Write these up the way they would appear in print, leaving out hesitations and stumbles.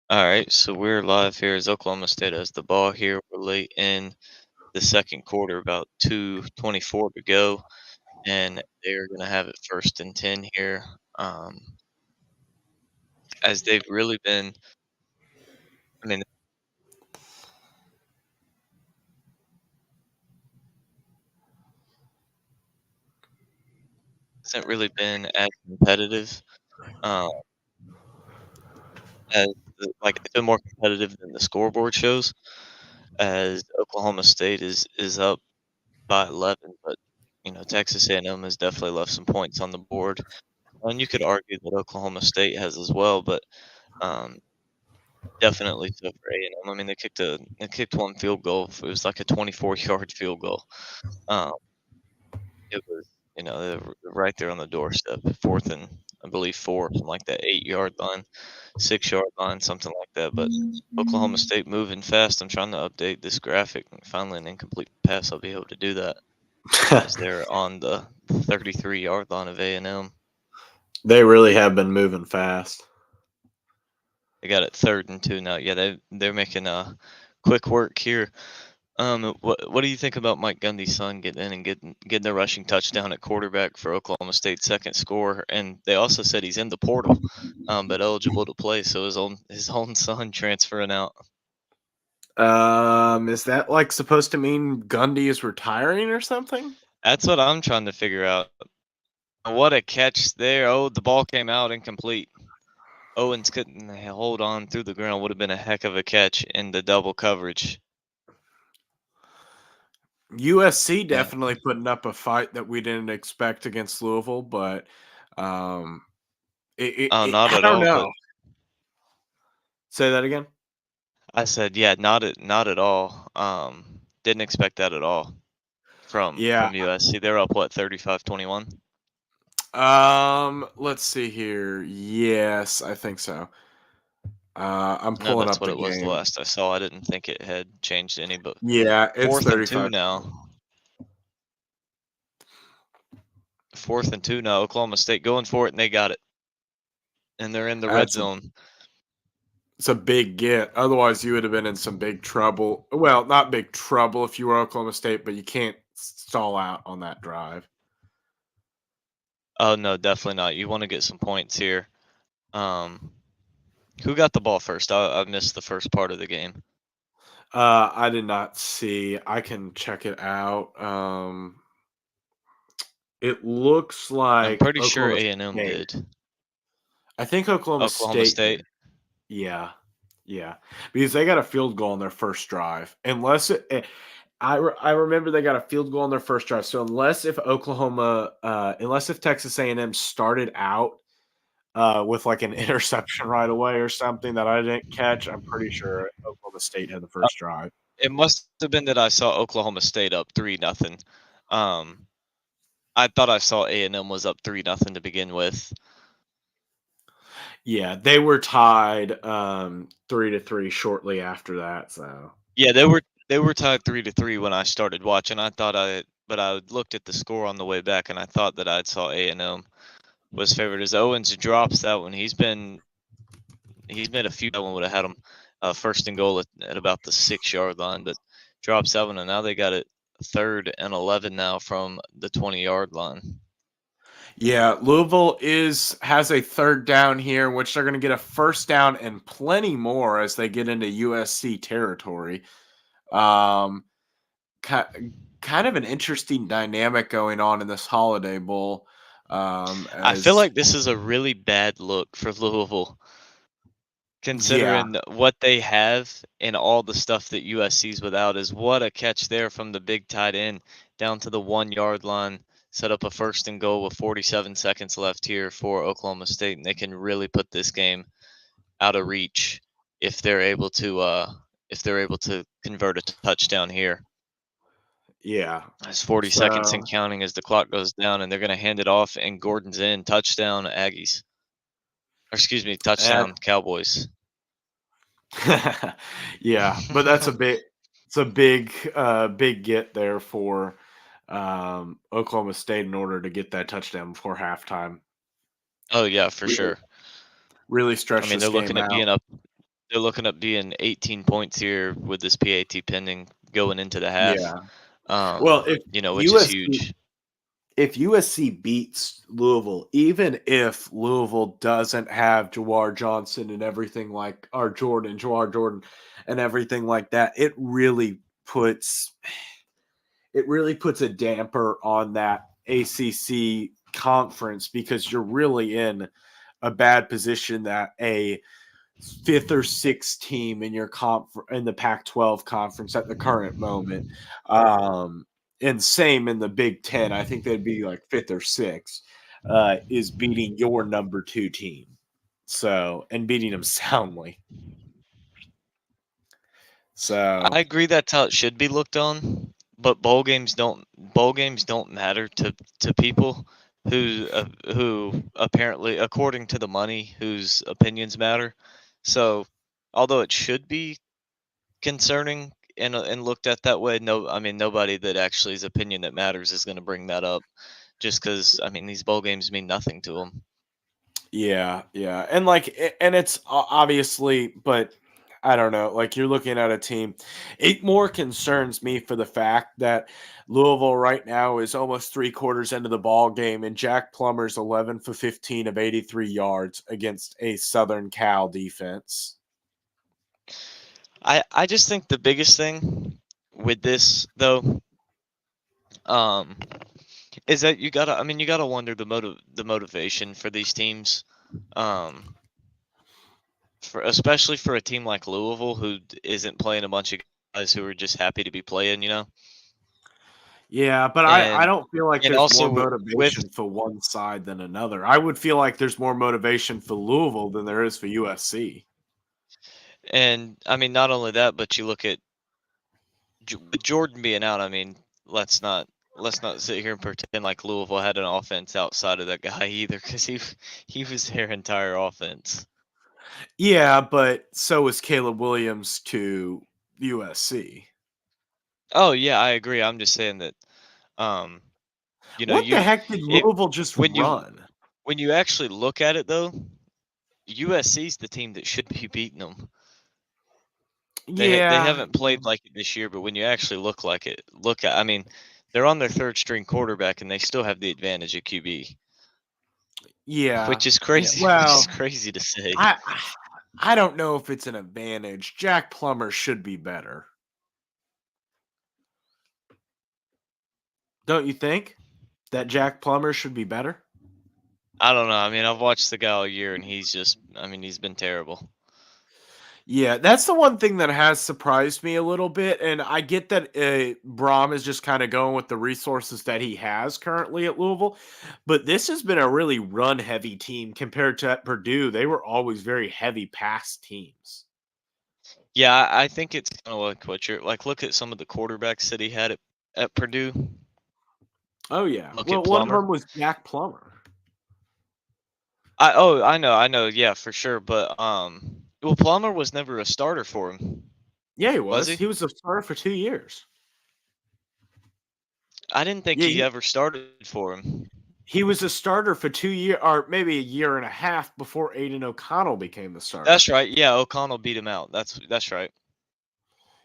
All right, so we're live here as Oklahoma State has the ball here. We're late in the second quarter, about 2:24 to go, and they're going to have it first and 10 here. As they've really been, I mean, it hasn't really been as competitive um, as like it's been more competitive than the scoreboard shows. As Oklahoma State is up by 11, but Texas A&M has definitely left some points on the board, and you could argue that Oklahoma State has as well, but. Um, Definitely so for A&M. I mean, they kicked one field goal. It was like a 24-yard field goal. Um, it was, they were right there on the doorstep, 4th and I believe 4 from like that 8-yard line, 6-yard line, something like that. But Oklahoma State moving fast. I'm trying to update this graphic. Finally, an incomplete pass. I'll be able to do that as they're on the 33-yard line of A&M. They really have been moving fast. They got it 3rd and 2 now. Yeah, they're making quick work here. What do you think about Mike Gundy's son getting in and getting the rushing touchdown at quarterback for Oklahoma State's second score? And they also said he's in the portal, but eligible to play. So his own son transferring out. Is that like supposed to mean Gundy is retiring or something? That's what I'm trying to figure out. What a catch there! Oh, the ball came out incomplete. Owens couldn't hold on through the ground. Would have been a heck of a catch in the double coverage. USC Yeah. definitely putting up a fight that we didn't expect against Louisville, but um, Oh, not I at don't all. But know. Say that again. I said, yeah, not at all. Didn't expect that at all Yeah. from USC. They're up what 35-21. Let's see here. Yes, I think so. I'm No, pulling that's up what the it was the game. last I saw. I didn't think it had changed any, but Yeah, it's 4th and 2 35. now. 4th and 2 now. Oklahoma State going for it, and they got it, and they're in the red That's a zone. It's a big get. Otherwise, you would have been in some big trouble. Well, not big trouble if you were Oklahoma State, but you can't stall out on that drive. Oh no, definitely not. You want to get some points here. Um, who got the ball first? I missed the first part of the game. I did not see. I can check it out. It looks I'm like pretty sure Oklahoma A&M State. did. I think Oklahoma Oklahoma State State. did. Yeah, yeah, because they got a field goal on their first drive. I remember they got a field goal on their first drive. So unless if Texas A&M started out with like an interception right away or something that I didn't catch, I'm pretty sure Oklahoma State had the first drive. It must have been that I saw Oklahoma State up 3-0. Um, I thought I saw A&M was up 3-0 to begin with. Yeah, they were tied 3-3 shortly after that. So Yeah, they were tied 3-3 when I started watching. But I looked at the score on the way back, and I thought that I saw A&M was favored. As Owens drops that one, he's made a few. That one would have had him first and goal at about the 6-yard line, but drops that one, and now they got it 3rd and 11 now from the 20-yard line. yeah, Louisville has a third down here, which they're going to get a first down and plenty more as they get into USC territory. Um, kind of an interesting dynamic going on in this Holiday Bowl. I feel As like this is a really bad look for Louisville, yeah, considering what they have and all the stuff that USC's without. Is what a catch there from the big tight end down to the 1-yard line, set up a first and goal with 47 seconds left here for Oklahoma State, and they can really put this game out of reach if they're able to convert a touchdown here. yeah. It's 40 seconds and So counting as the clock goes down, and they're going to hand it off, and Gordon's in. Touchdown, Aggies. Or excuse me, that touchdown, Cowboys. yeah, but that's a big it's a big get there for Oklahoma State in order to get that touchdown before halftime. Oh, yeah, for Really sure. really I stretch mean, this they're looking game at out. being up. they're looking at being 18 points here with this PAT pending going into the half. Yeah. Well, Which is huge. if USC beats Louisville, even if Louisville doesn't have Jawar Johnson and everything like or Jawar Jordan and everything like that, it really puts a damper on that ACC conference because you're really in a bad position that a fifth or sixth team in your in the Pac-12 conference at the current moment, and same in the Big Ten. I think they'd be like fifth or sixth. Is beating your number 2 team, and beating them soundly. So I agree that's how it should be looked on, but bowl games don't matter to people who apparently, according to the money, whose opinions matter. So, although it should be concerning and looked at that way, nobody that actually is opinion that matters is going to bring that up, just because these bowl games mean nothing to them. yeah, and it's obviously, but I don't know. Like you're looking at a team. It more concerns me for the fact that Louisville right now is almost 3/4 into the ball game, and Jack Plummer's 11 for 15 of 83 yards against a Southern Cal defense. I just think the biggest thing with this though, is that you gotta wonder the motivation for these teams, especially for a team like Louisville who isn't playing a bunch of guys who are just happy to be playing, Yeah, but I and don't feel like and there's more also with motivation for one side than another. I would feel like there's more motivation for Louisville than there is for USC. and not only that, but you look at with Jordan being out. Let's not sit here and pretend like Louisville had an offense outside of that guy either, because he was their entire offense. Yeah, but so is Caleb Williams to USC. Oh yeah, I agree. I'm just saying that, um, What the you heck did it Louisville just when you run? when you actually look at it though, USC's the team that should be beating them. They Yeah, haven't played like it this year, but when you actually they're on their third string quarterback and they still have the advantage of QB, yeah, which is yeah. crazy, which is Well, crazy to say. I I don't know if it's an advantage. Jack Plummer should be better. Don't you think that Jack Plummer should be better? I don't know. I've watched the guy all year and he's been terrible. Yeah, that's the one thing that has surprised me a little bit, and I get that Brom is just kind of going with the resources that he has currently at Louisville, but this has been a really run-heavy team compared to at Purdue. They were always very heavy pass teams. Yeah, I think it's kind of like what you're like. Look at some of the quarterbacks that he had at Purdue. Oh yeah, Look well, at one of Plummer. them was Jack Plummer. I know, yeah, for sure. But well, Plummer was never a starter for him, Yeah, he was was. he? He was a starter for 2 years. I didn't think Yeah, he ever started for him. he was a starter for 2 years, or maybe a year and a half before Aiden O'Connell became the starter. That's right. Yeah, O'Connell beat him out. That's right.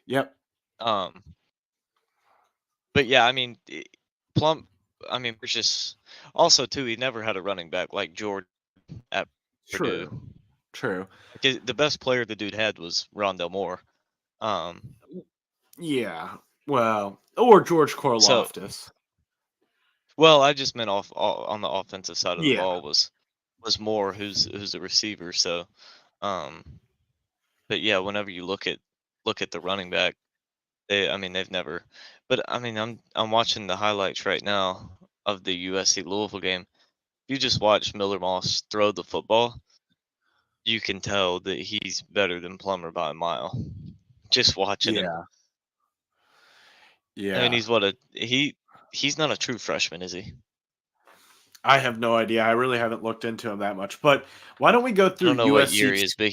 Yep. Um, but yeah, Plum. There's just also too. He never had a running back like George at Purdue. True. True. The best player the dude had was Rondell Moore. Um, Yeah. Well, or George so Karlaftis. well, I just meant on the offensive side of the Yeah. ball was Moore, who's a receiver. So, um, but yeah, whenever you look at the running back, they've never. But I'm watching the highlights right now of the USC Louisville game. If you just watch Miller Moss throw the football, you can tell that he's better than Plummer by a mile. Just watching him. Yeah. Yeah. He's not a true freshman, is he? I have no idea. I really haven't looked into him that much. But why don't we go I through don't know what year USC? he is, but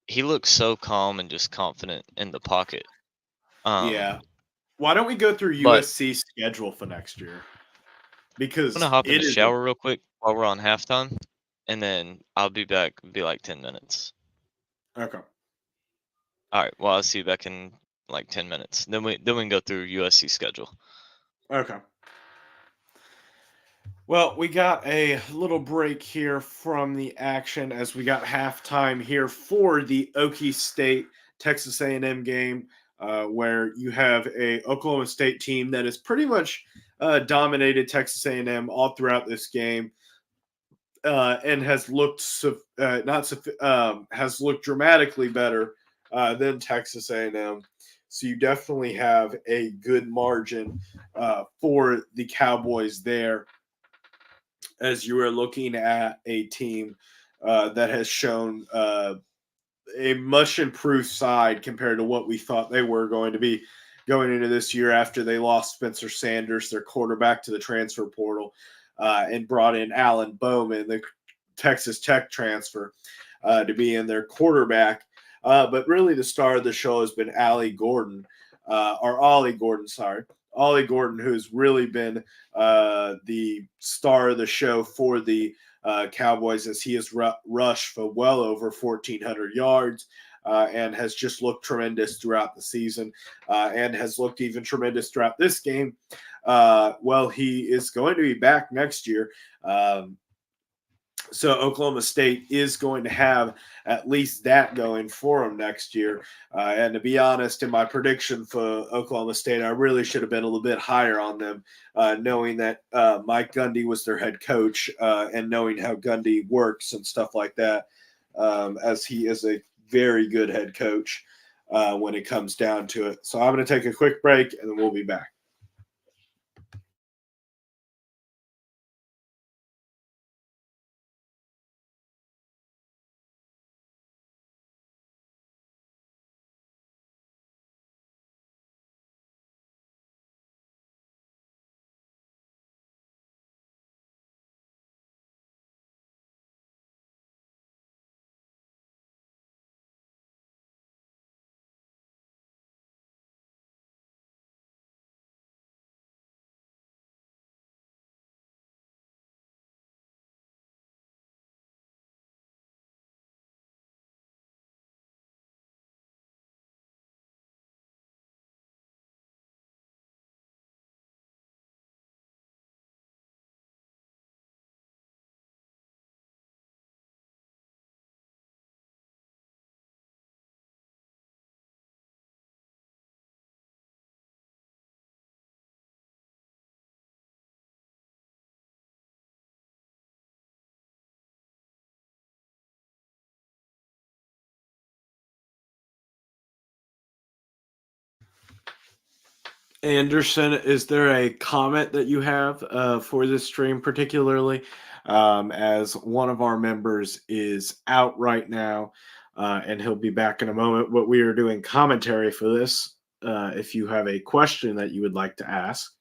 he looks so calm and just confident in the pocket. Yeah. Why don't we go through But USC schedule for next year? I'm gonna Because hop in it the is shower real quick while we're on halftime, and then I'll be back. Be like 10 minutes. okay. All right. Well, I'll see you back in like 10 minutes. Then we can go through USC schedule. Okay. Well, we got a little break here from the action as we got halftime here for the Okie State Texas A&M game, where you have a Oklahoma State team that has pretty much dominated Texas A&M all throughout this game, and has looked has looked dramatically better than Texas A&M. So you definitely have a good margin for the Cowboys there, as you are looking at a team that has shown a much improved side compared to what we thought they were going to be going into this year after they lost Spencer Sanders, their quarterback, to the transfer portal, and brought in Alan Bowman, the Texas Tech transfer, to be in their quarterback. But really, the star of the show has been Ollie Gordon, sorry. Ollie Gordon, who's really been the star of the show for the Cowboys, as he has rushed for well over 1,400 yards and has just looked tremendous throughout the season, and has looked even tremendous throughout this game. Well, he is going to be back next year. So Oklahoma State is going to have at least that going for them next year. And to be honest, in my prediction for Oklahoma State, I really should have been a little bit higher on them, knowing that Mike Gundy was their head coach, and knowing how Gundy works and stuff like that, as he is a very good head coach when it comes down to it. So I'm going to take a quick break, and then we'll be back. Anderson, is there a comment that you have for this stream, particularly as one of our members is out right now, and he'll be back in a moment? But we are doing commentary for this. If you have a question that you would like to ask.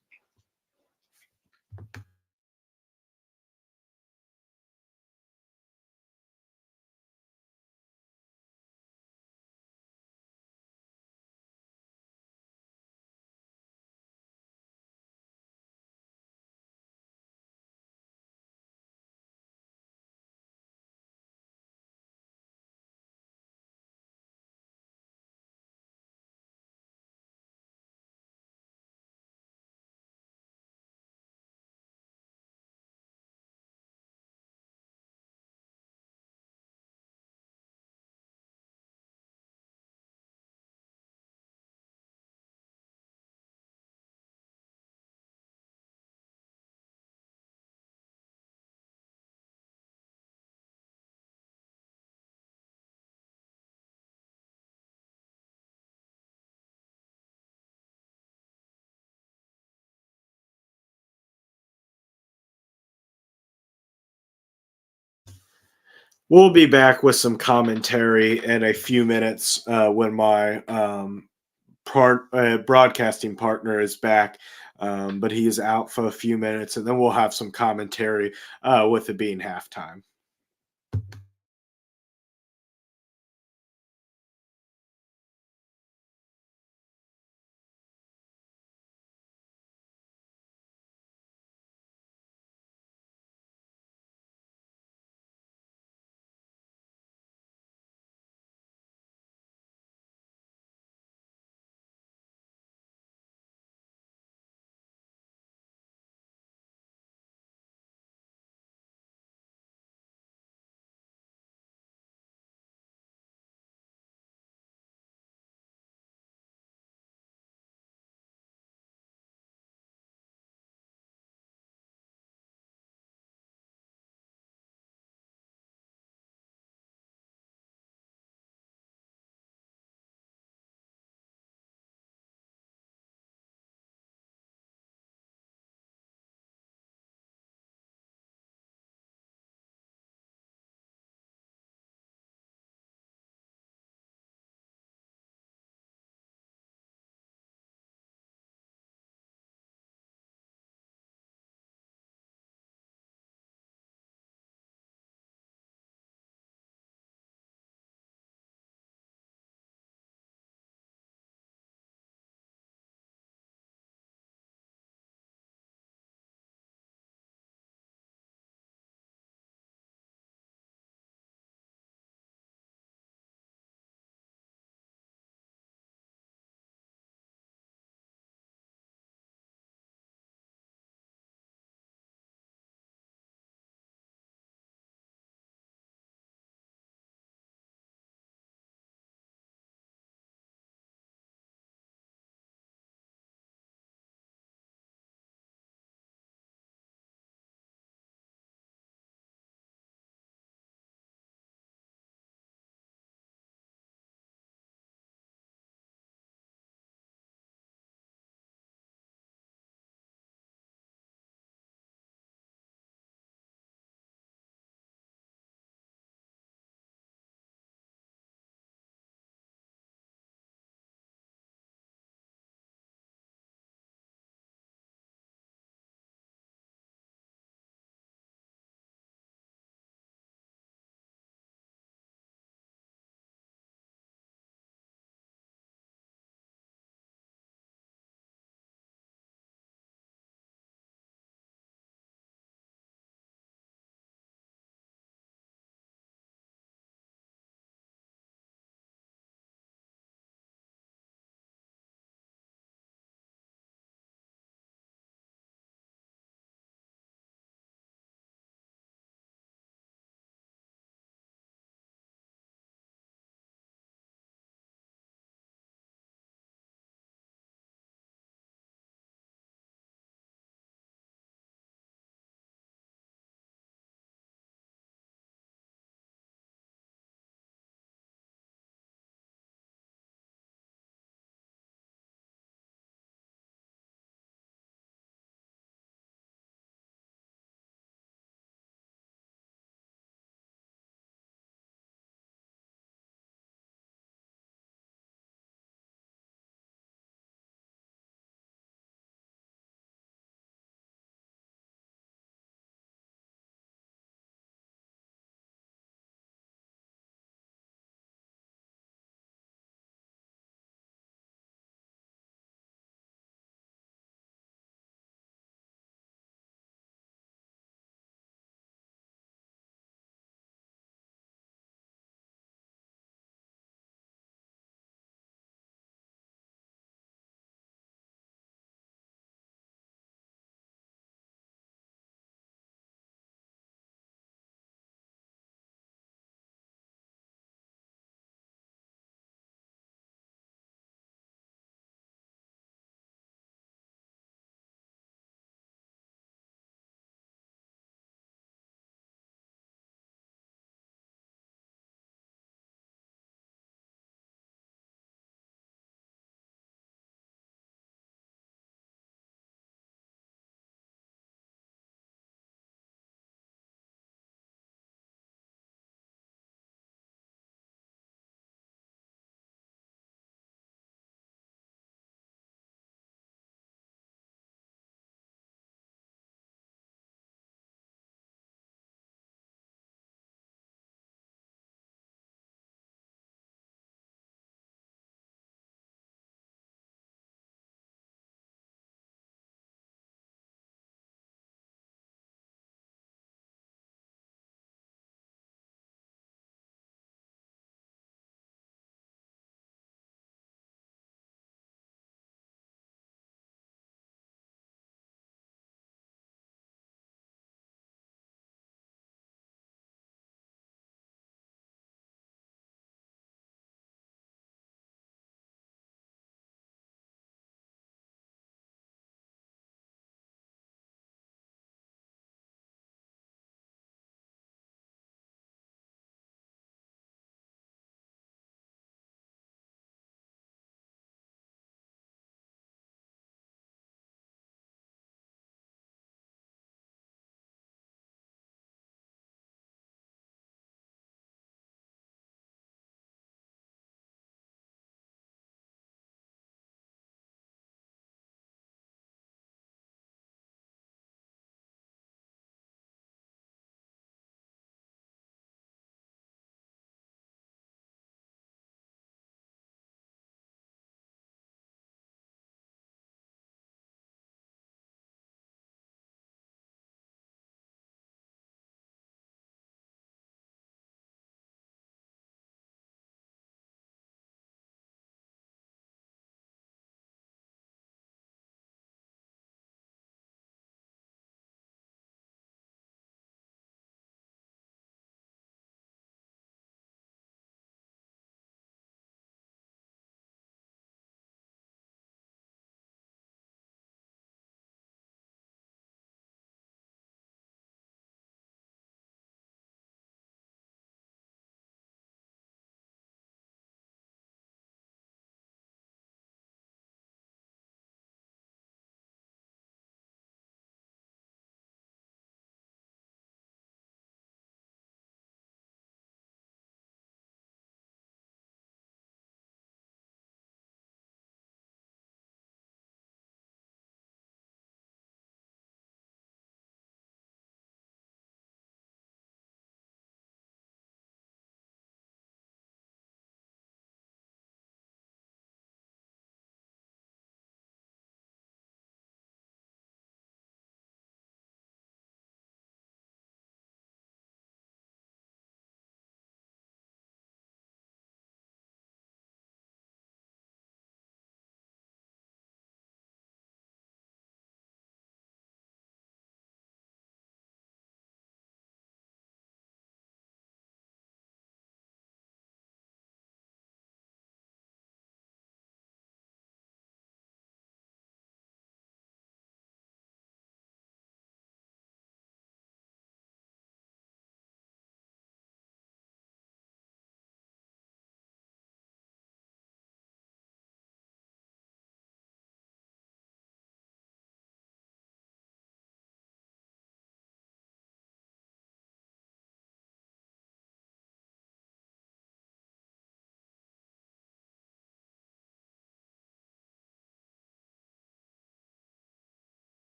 We'll be back with some commentary in a few minutes when my broadcasting partner is back, but he is out for a few minutes, and then we'll have some commentary with it being halftime.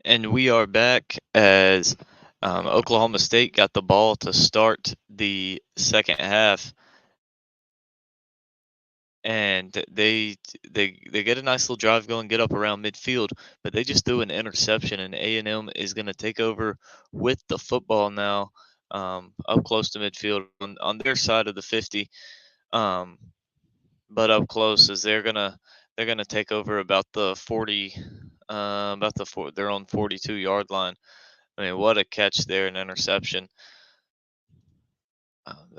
And we are back as Oklahoma State got the ball to start the second half, and they get a nice little drive going, get up around midfield, but they just threw an interception, and A&M is going to take over with the football now, up close to midfield on their side of the 50, um, but up close as they're gonna take over about the 40, their own 42-yard line. I mean, what a catch there, an interception.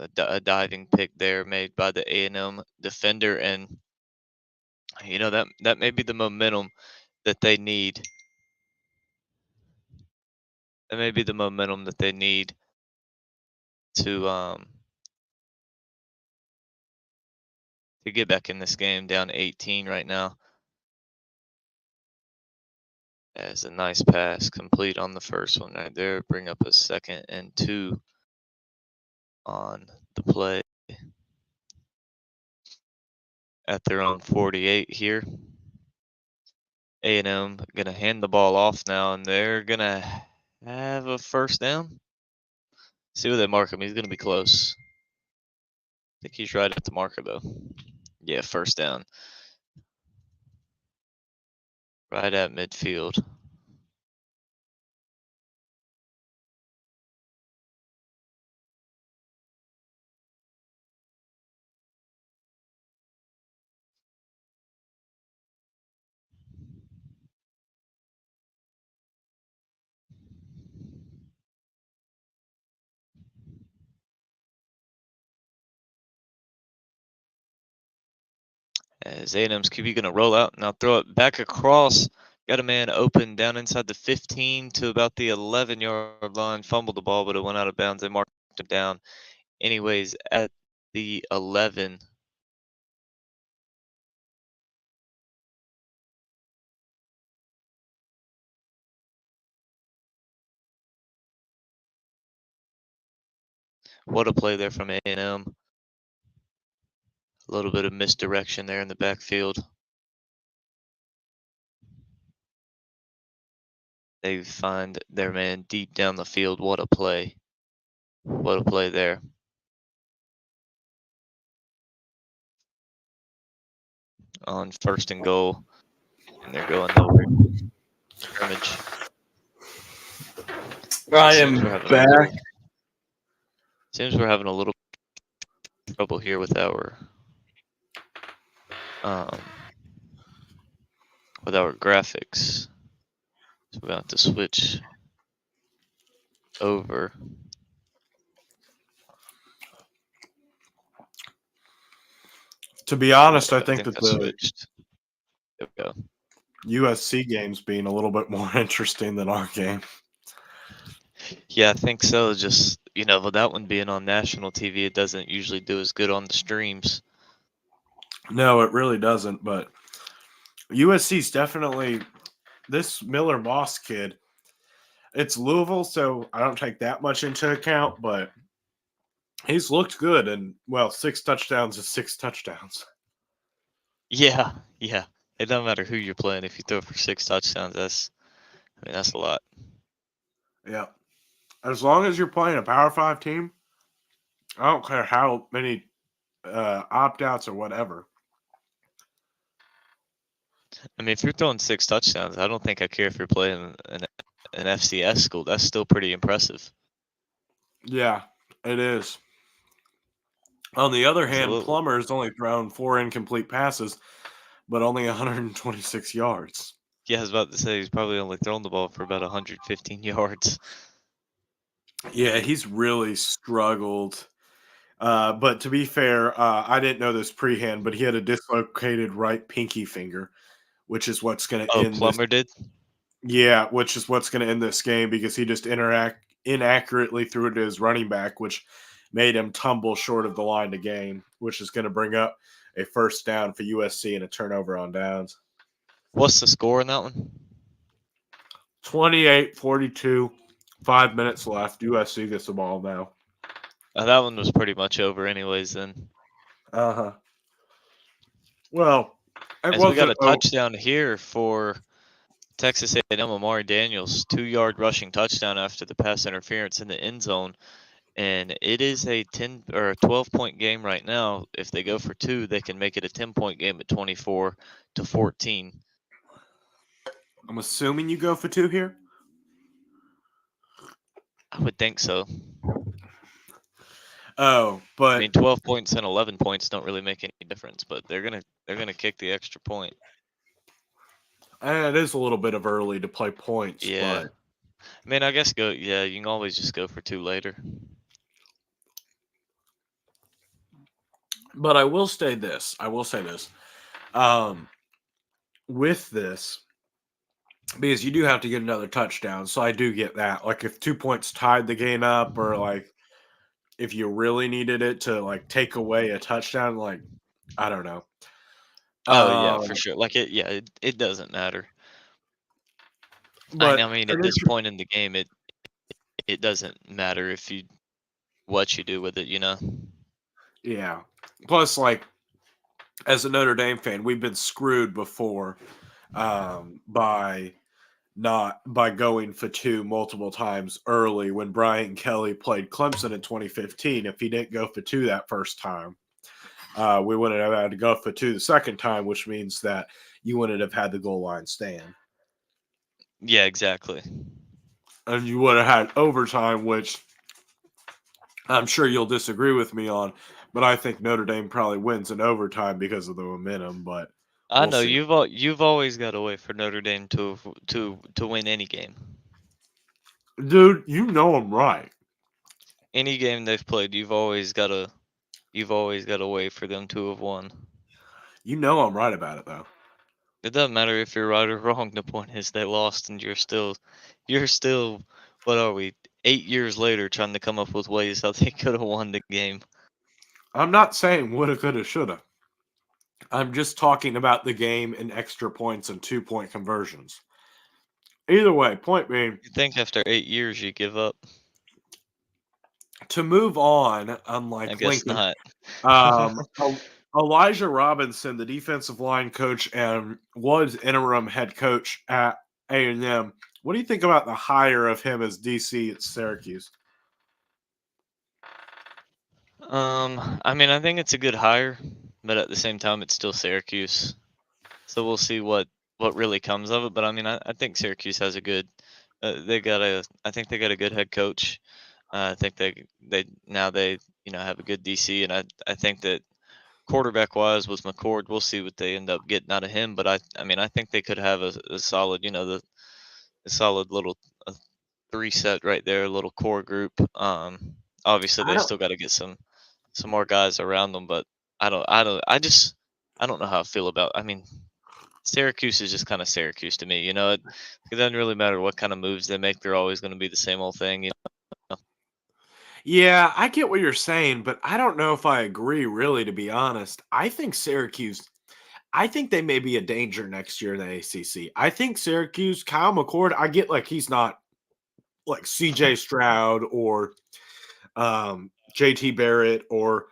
A diving pick there made by the A&M defender, and that may be the momentum that they need. That may be the momentum that they need to to get back in this game. Down 18 right now. As a nice pass complete on the first one right there. Bring up a 2nd and 2 on the play at their own 48 here. A&M gonna hand the ball off now, and they're gonna have a first down. See where they mark him. He's gonna be close. I think he's right at the marker though. Yeah, first down. Right at midfield. As A&M's QB gonna roll out, now throw it back across. Got a man open down inside the 15 to about the 11-yard line. Fumbled the ball, but it went out of bounds. They marked him down anyways at the 11. What a play there from A&M. A little bit of misdirection there in the backfield. They find their man deep down the field. What a play. What a play there. On 1st and goal. And they're going nowhere. Scrimmage. I am back. Seems we're having a little trouble here with our graphics. So we're going to have to switch over. To be honest, I think that the switched. There we go. USC game's being a little bit more interesting than our game. Yeah, I think so. Just, with that one being on national TV, it doesn't usually do as good on the streams. No, it really doesn't. But USC's definitely this Miller Moss kid. It's Louisville, so I don't take that much into account, but he's looked good. And, 6 touchdowns is 6 touchdowns. Yeah. It doesn't matter who you're playing. If you throw for 6 touchdowns, that's a lot. Yeah. As long as you're playing a Power 5 team, I don't care how many opt-outs or whatever. I mean, if you're throwing 6 touchdowns, I don't think I care if you're playing an FCS school. That's still pretty impressive. Yeah, it is. On the other hand, Absolutely. Plummer has only thrown 4 incomplete passes, but only 126 yards. Yeah, I was about to say he's probably only thrown the ball for about 115 yards. Yeah, he's really struggled. But to be fair, I didn't know this prehand, but he had a dislocated right pinky finger, which is what's going to end Plummer did? Yeah, which is what's going to end this game because he just inaccurately threw it to his running back, which made him tumble short of the line to gain, which is going to bring up a first down for USC and a turnover on downs. What's the score in that one? 28-42, 5 minutes left. USC gets the ball now. That one was pretty much over anyways then. Well, we got a touchdown here for Texas A&M Amari Daniels 2-yard rushing touchdown after the pass interference in the end zone, and it is a 10 or a 12-point game right now. If they go for 2, they can make it a 10-point game at 24-14. I'm assuming you go for 2 here. I would think so. Oh, I but mean, 12 points and 11 points don't really make any difference, but they're gonna kick the extra point. it is a little bit of early to play points, Yeah. but I mean, I guess yeah, you can always just go for 2 later. I will say this. Um, with this, because you do have to get another touchdown, so I do get that. Like if 2 points tied the game up, or like if you really needed it to like take away a touchdown, like I don't know. Oh, yeah, Um, for sure. Like, it doesn't matter. but I mean, it at this is, point in the game, it doesn't matter what you do with it, you know? yeah. Plus, like as a Notre Dame fan, we've been screwed before by not by going for 2 multiple times early when Brian Kelly played Clemson in 2015. If he didn't go for 2 that first time, we wouldn't have had to go for 2 the second time, which means that you wouldn't have had the goal line stand. Yeah, exactly. And you would have had overtime, which I'm sure you'll disagree with me on, but I think Notre Dame probably wins in overtime because of the momentum, but I we'll know see. you've always got a way for Notre Dame to win any game. Dude, you know I'm right. Any game they've played, you've always got a way for them to have won. You know I'm right about it, though. It doesn't matter if you're right or wrong. The point is they lost, and you're still, what are we, 8 years later, trying to come up with ways how they could have won the game. I'm not saying woulda, coulda, shoulda. I'm just talking about the game and extra points and 2-point conversions. Either way, point being, You think after 8 years you give up? to move on, I unlike guess Lincoln, not. Elijah Robinson, the defensive line coach and was interim head coach at A&M. What do you think about the hire of him as DC at Syracuse? I mean, I think it's a good hire, but at the same time, it's still Syracuse. So we'll see what really comes of it. But I mean, I think Syracuse has a good. I think they got a good head coach. I think they now they have a good DC, and I think that quarterback wise with McCord, we'll see what they end up getting out of him. But I mean, I think they could have a solid, a solid little uh, 3 set right there, a little core group. Obviously I they don't still got to get some more guys around them, but I don't know how I feel about. I mean, Syracuse is just kind of Syracuse to me. It doesn't really matter what kind of moves they make; they're always going to be the same old thing. Know? Yeah, I get what you're saying, but I don't know if I agree, really, to be honest. I think they may be a danger next year in the ACC. I think Syracuse, Kyle McCord, I get like he's not like CJ Stroud or JT Barrett or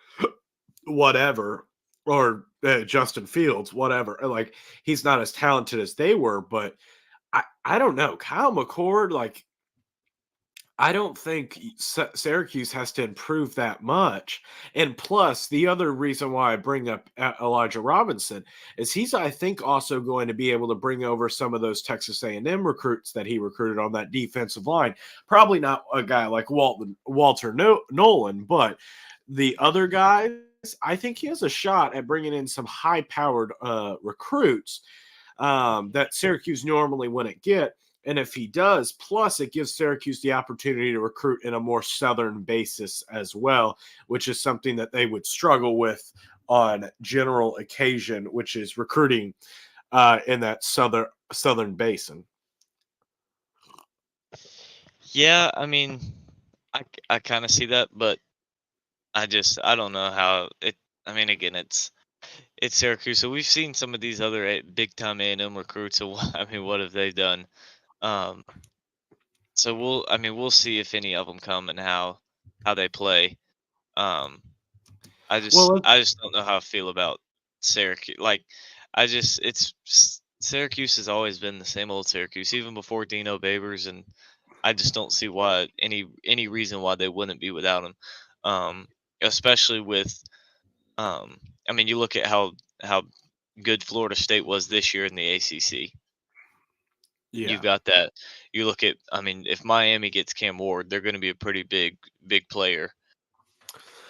whatever, or Justin Fields, whatever. Like he's not as talented as they were, but I don't know. Kyle McCord, like I don't think Syracuse has to improve that much. And plus, the other reason why I bring up Elijah Robinson is he's, I think, also going to be able to bring over some of those Texas A&M recruits that he recruited on that defensive line. Probably not a guy like Walter Nolan, but the other guys, I think he has a shot at bringing in some high-powered recruits that Syracuse normally wouldn't get. And if he does, plus it gives Syracuse the opportunity to recruit in a more Southern basis as well, which is something that they would struggle with on general occasion, which is recruiting in that Southern basin. Yeah, I mean, I kind of see that, but I don't know how it. I mean, again, it's Syracuse, so we've seen some of these other big time A&M recruits. So I mean, what have they done? Um, so we'll see if any of them come and how they play. Um, Well, I just don't know how I feel about Syracuse. Like, it's Syracuse has always been the same old Syracuse, even before Dino Babers, and I just don't see why any reason why they wouldn't be without him. Um, Especially with um, I mean, you look at how good Florida State was this year in the ACC. You've Yeah. got that. You look at, I mean, if Miami gets Cam Ward, they're going to be a pretty big player.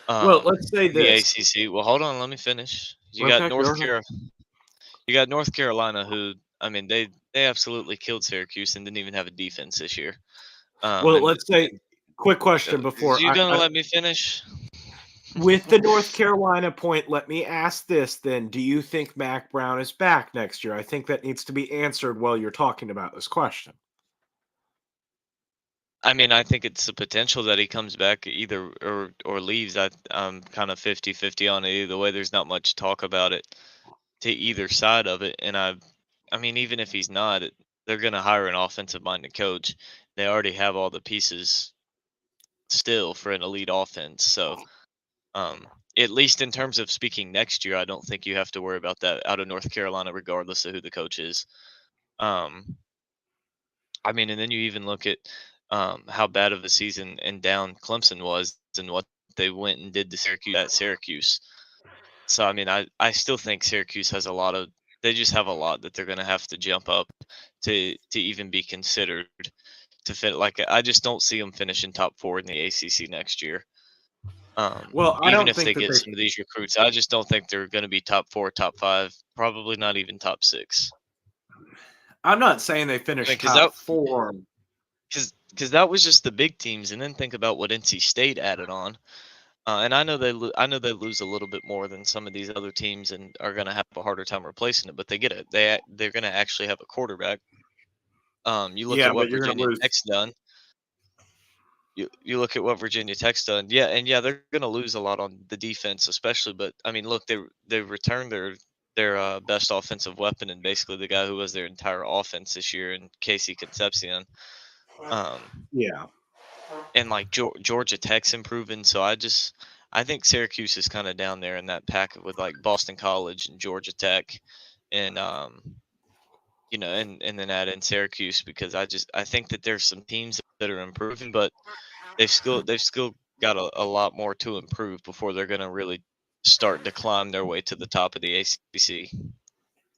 Well, let's say In the this. ACC. Well, hold on, let me finish. Okay, go ahead. You got North Carolina, who I mean, they absolutely killed Syracuse and didn't even have a defense this year. Well, And let's say quick question is before you gonna I let me finish? with the North Carolina point, let me ask this then. Do you think Mac Brown is back next year? I think that needs to be answered while you're talking about this question. I mean, I think it's a potential that he comes back either or leaves. I'm kind of 50-50 on it either way. There's not much talk about it to either side of it, and I mean, even if he's not, they're gonna hire an offensive-minded coach. They already have all the pieces still for an elite offense. So, um, at least in terms of speaking next year, I don't think you have to worry about that out of North Carolina, regardless of who the coach is. Um, I mean, and then you even look at how bad of a season and down Clemson was, and what they went and did to Syracuse at Syracuse. So, I mean, I still think Syracuse has a lot of. They just have a lot that they're going to have to jump up to even be considered to fit. Like, I just don't see them finishing top four in the ACC next year. Well, I Even don't if think they that get they some of these recruits, I just don't think they're going to be top four, top five, probably not even top six. I'm not saying they I mean, finished top 4. because that was just the big teams, and then think about what NC State added on. And I know I know they lose a little bit more than some of these other teams, and are going to have a harder time replacing it. But they get it. They're going to actually have a quarterback. You look Yeah, at but what you're gonna Virginia lose. Tech's done. You look at what Virginia Tech's done. Yeah, and yeah, they're going to lose a lot on the defense, especially. But I mean, look, they returned their best offensive weapon, and basically the guy who was their entire offense this year, in Casey Concepcion. Um, Yeah. and like Georgia Tech's improving. So I think Syracuse is kind of down there in that pack with like Boston College and Georgia Tech, and and then add in Syracuse, because I think that there's some teams that are improving, but they've still got a lot more to improve before they're gonna really start to climb their way to the top of the ACC.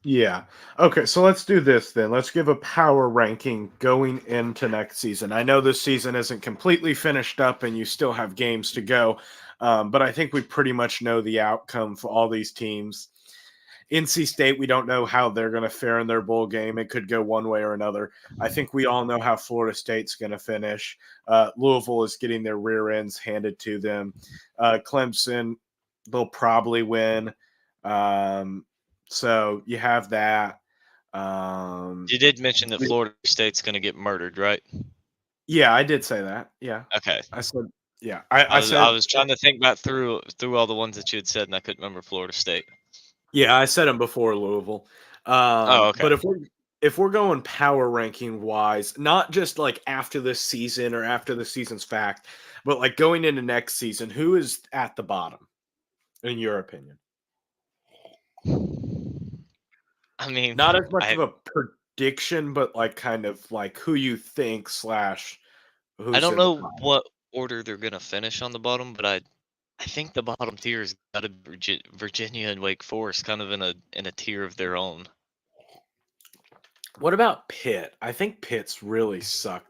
Yeah. Okay, so let's do this then. Let's give a power ranking going into next season. I know this season isn't completely finished up and you still have games to go, but I think we pretty much know the outcome for all these teams. NC State, we don't know how they're going to fare in their bowl game. It could go one way or another. I think we all know how Florida State's going to finish. Louisville is getting their rear ends handed to them. Clemson, they'll probably win. Um, so you have that. Um, You did mention that Florida State's gonna get murdered, right? yeah, I did say that. Yeah, Okay. I said, yeah, I I was I said, was trying to think back through all the ones that you had said, and I couldn't remember Florida State. yeah, I said them before Louisville. Oh, okay. But if we're going power ranking wise, not just like after this season or after the season's fact, but like going into next season, who is at the bottom in your opinion? I mean, Not as much I of a prediction, but like kind of like who you think slash I who's don't in the know top. what order they're gonna finish on the bottom, but I think the bottom tier has got to be Virginia and Wake Forest, kind of in a tier of their own. What about Pitt? I think Pitt's really sucked.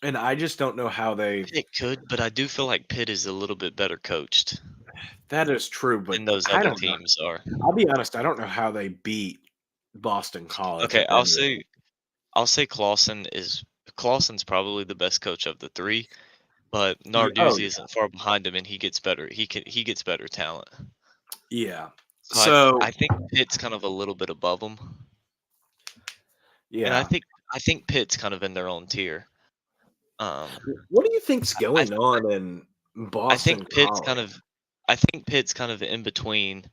And I just don't know how they It could, but I do feel like Pitt is a little bit better coached that is true, than but those I other don't know. teams are. I'll be honest, I don't know how they beat Boston College Okay, at any rate. I'll say Clawson's probably the best coach of the three, but Oh Narduzzi isn't far behind him, and he gets better. He gets better talent. yeah. So So I think Pitt's kind of a little bit above them, and yeah. I think Pitt's kind of in their own tier. Um, What do you think's I going on in I Boston think Pitt's College? kind of I think Pitt's kind of in between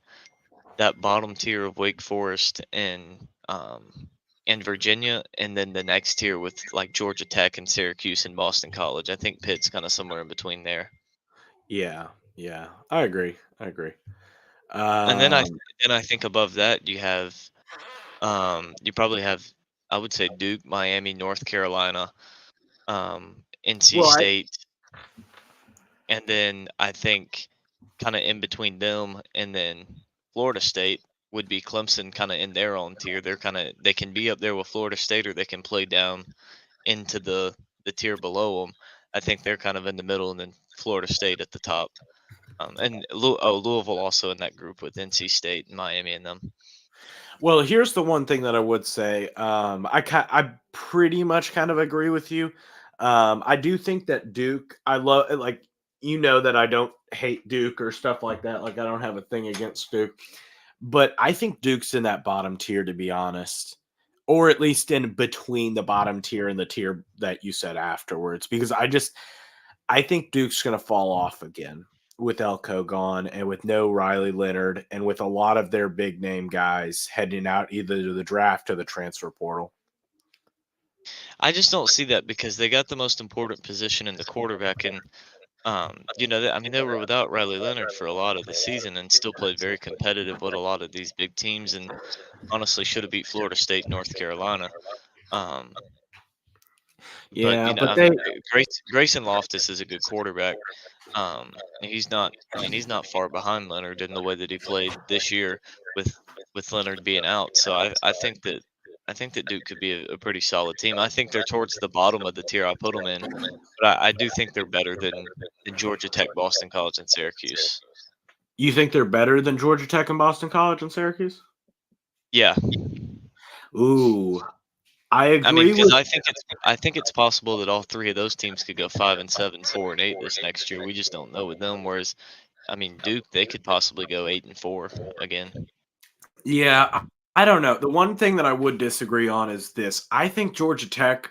that bottom tier of Wake Forest and Virginia, and then the next tier with like Georgia Tech and Syracuse and Boston College. I think Pitt's kind of somewhere in between there. Yeah, yeah. I agree. I agree. And Um then I think above that you have You probably have, I would say, Duke, Miami, North Carolina, NC Well, I State, and then I think kind of in between them and then Florida State would be Clemson, kind of in their own tier. They can be up there with Florida State, or they can play down into the tier below them. I think they're kind of in the middle, and then Florida State at the top. Louisville also in that group with NC State and Miami and them. Well, here's the one thing that I would say. I pretty much kind of agree with you. I do think that Duke. I love that I don't hate Duke or stuff like that. Like I don't have a thing against Duke, but I think Duke's in that bottom tier, to be honest, or at least in between the bottom tier and the tier that you said afterwards. Because I think Duke's going to fall off again with Elko gone and with no Riley Leonard and with a lot of their big name guys heading out either to the draft or the transfer portal. I just don't see that because they got the most important position in the quarterback, and they were without Riley Leonard for a lot of the season and still played very competitive with a lot of these big teams, and honestly should have beat Florida State, North Carolina. Um, but Yeah, but Grayson Loftus is a good quarterback. He's not. I mean, he's not far behind Leonard in the way that he played this year with Leonard being out. So I think that Duke could be a pretty solid team. I think they're towards the bottom of the tier I put them in, but I do think they're better than Georgia Tech, Boston College, and Syracuse. you think they're better than Georgia Tech and Boston College and Syracuse? Yeah, Ooh, I I mean, agree because with. I think it's possible that all three of those teams could go 5-7, 4-8 this next year. We just don't know with them. Whereas, I mean, Duke, they could possibly go 8-4 again. Yeah, I don't know. The one thing that I would disagree on is this. I think Georgia Tech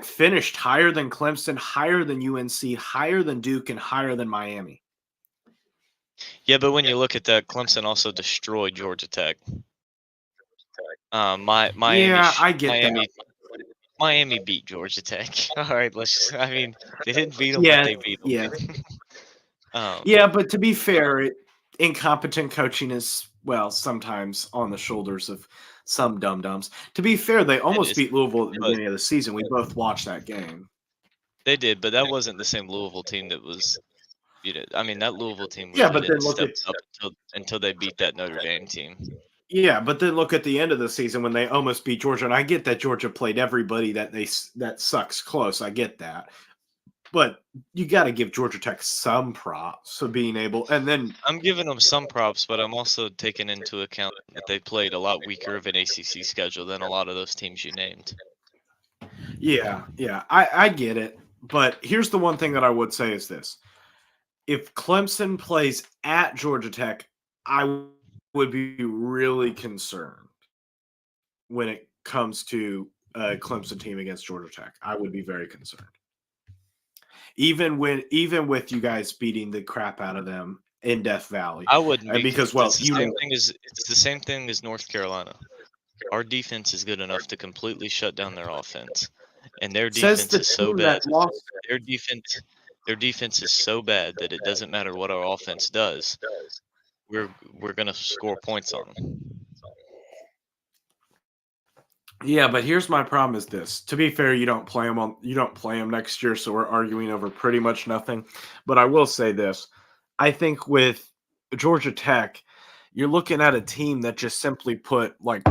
finished higher than Clemson, higher than UNC, higher than Duke, and higher than Miami. Yeah, but when you look at that, Clemson also destroyed Georgia Tech. Miami, Yeah, I get Miami, that. Miami beat Georgia Tech. All right, I mean, they didn't beat them, but Yeah, they beat yeah, them. um, yeah. But to be fair, incompetent coaching is sometimes on the shoulders of some dum dums. To be fair, they it almost is, beat Louisville at the but beginning of the season. We both watched that game. they did, but that wasn't the same Louisville team that was. I mean, that Louisville team Yeah, really but then didn't look step at up until they beat that Notre Dame team. the end of the season when they almost beat Georgia. And I get that Georgia played everybody that sucks close. I get that. But you got to give Georgia Tech some props for being able. And then I'm giving them some props, but I'm also taking into account that they played a lot weaker of an ACC schedule than a lot of those teams you named. yeah, I get it. But here's the one thing that I would say is this: if Clemson plays at Georgia Tech, I would be really concerned when it comes to a Clemson team against Georgia Tech. I would be very concerned. Even with you guys beating the crap out of them in Death Valley. I wouldn't be Because it's the same thing as North Carolina. Our defense is good enough to completely shut down their offense, and their defense is so bad. Their defense is so bad that it doesn't matter what our offense does. We're gonna score points on them. Yeah, but here's my problem is this. To be fair, you don't play them next year, so we're arguing over pretty much nothing. But I will say this. I think with Georgia Tech, you're looking at a team that just simply put like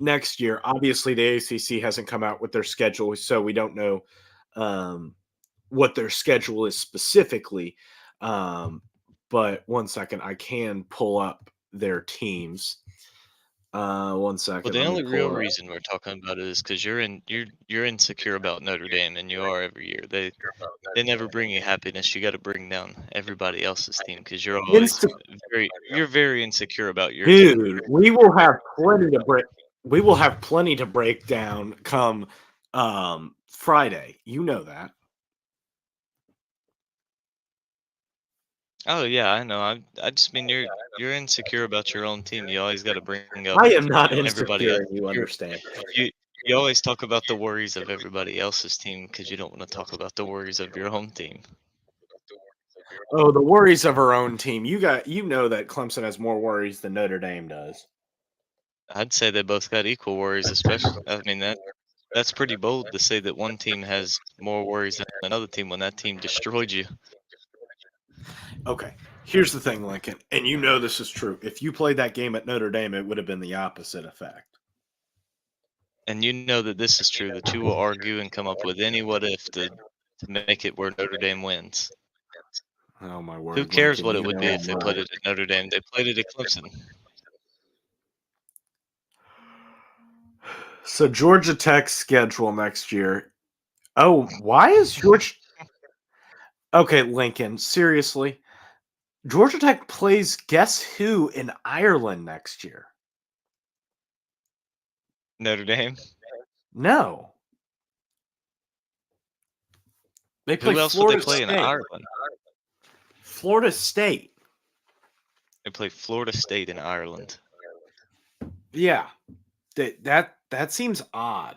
next year. Obviously, the ACC hasn't come out with their schedule, so we don't know what their schedule is specifically. But 1 second, I can pull up their teams. 1 second. Well, the only real reason we're talking about it is because you're insecure about Notre Dame, and you are every year. They never bring you happiness. You got to bring down everybody else's team because you're always very insecure about your team. Dude, we will have plenty to break. We will have plenty to break down come Friday. You know that. Oh yeah, I know. I just mean you're insecure about your own team. You always got to bring up. I am not everybody else. insecure. You understand? You always talk about the worries of everybody else's team because you don't want to talk about the worries of your own team. Oh, the worries of our own team. You know that Clemson has more worries than Notre Dame does. I'd say they both got equal worries, especially. I mean that's pretty bold to say that one team has more worries than another team when that team destroyed you. Okay, here's the thing, Lincoln, and you know this is true. If you played that game at Notre Dame, it would have been the opposite effect. And you know that this is true, that you will argue and come up with any what if to make it where Notre Dame wins. Oh my Who word, cares Lincoln! what You it would know be if I'm they put right. it at Notre Dame? They played it at Clemson. So Georgia Tech's schedule next year. Oh, why is Georgia? Okay, Lincoln. Seriously, Georgia Tech plays guess who in Ireland next year? Notre Dame. No, they play Who else would they Florida play in State. Ireland? Florida State. They play Florida State in Ireland. Yeah, that seems odd.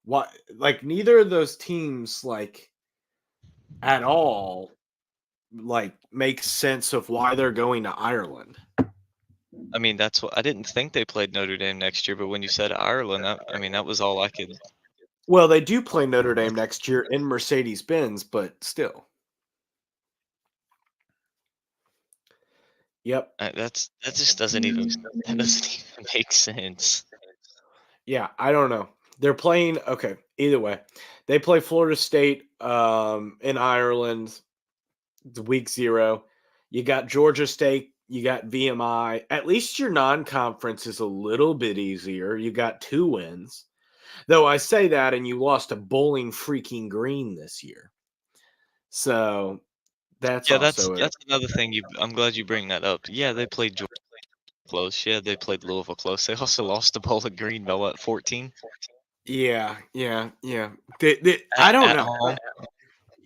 What? Like neither of those teams like at all like makes sense of why they're going to Ireland. I mean, that's what I didn't think they played Notre Dame next year, but when you said Ireland, I mean that was all I could. Well, they do play Notre Dame next year in Mercedes-Benz, but still. Yep. That just doesn't even that doesn't even make sense. Yeah, I don't know. They're playing okay, either way. They play Florida State in Ireland the week 0. You got Georgia State, you got VMI. At least your non-conference is a little bit easier. You got 2 wins. Though I say that and you lost to Bowling freaking Green this year. So that's Yeah, also it. that's another thing. I'm glad you bring that up. Yeah, they played Georgia close. Yeah, they played Louisville close. They also lost to Bowling Green by what, 14 Yeah, yeah, yeah. I at don't at know. home.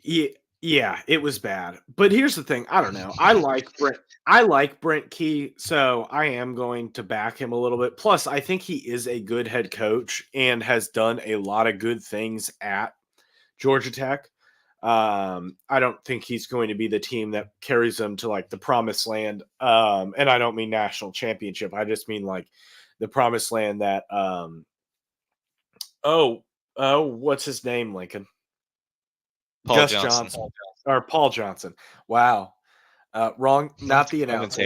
Yeah, yeah, it was bad. But here's the thing, I don't know. I like Brent Key, so I am going to back him a little bit. Plus, I think he is a good head coach and has done a lot of good things at Georgia Tech. I don't think he's going to be the team that carries them to like the promised land. And I don't mean national championship. I just mean like the promised land that oh, oh, what's his name, Lincoln? Paul Gus Johnson, Johnson or Paul Johnson. Wow. Wrong, not the announcer.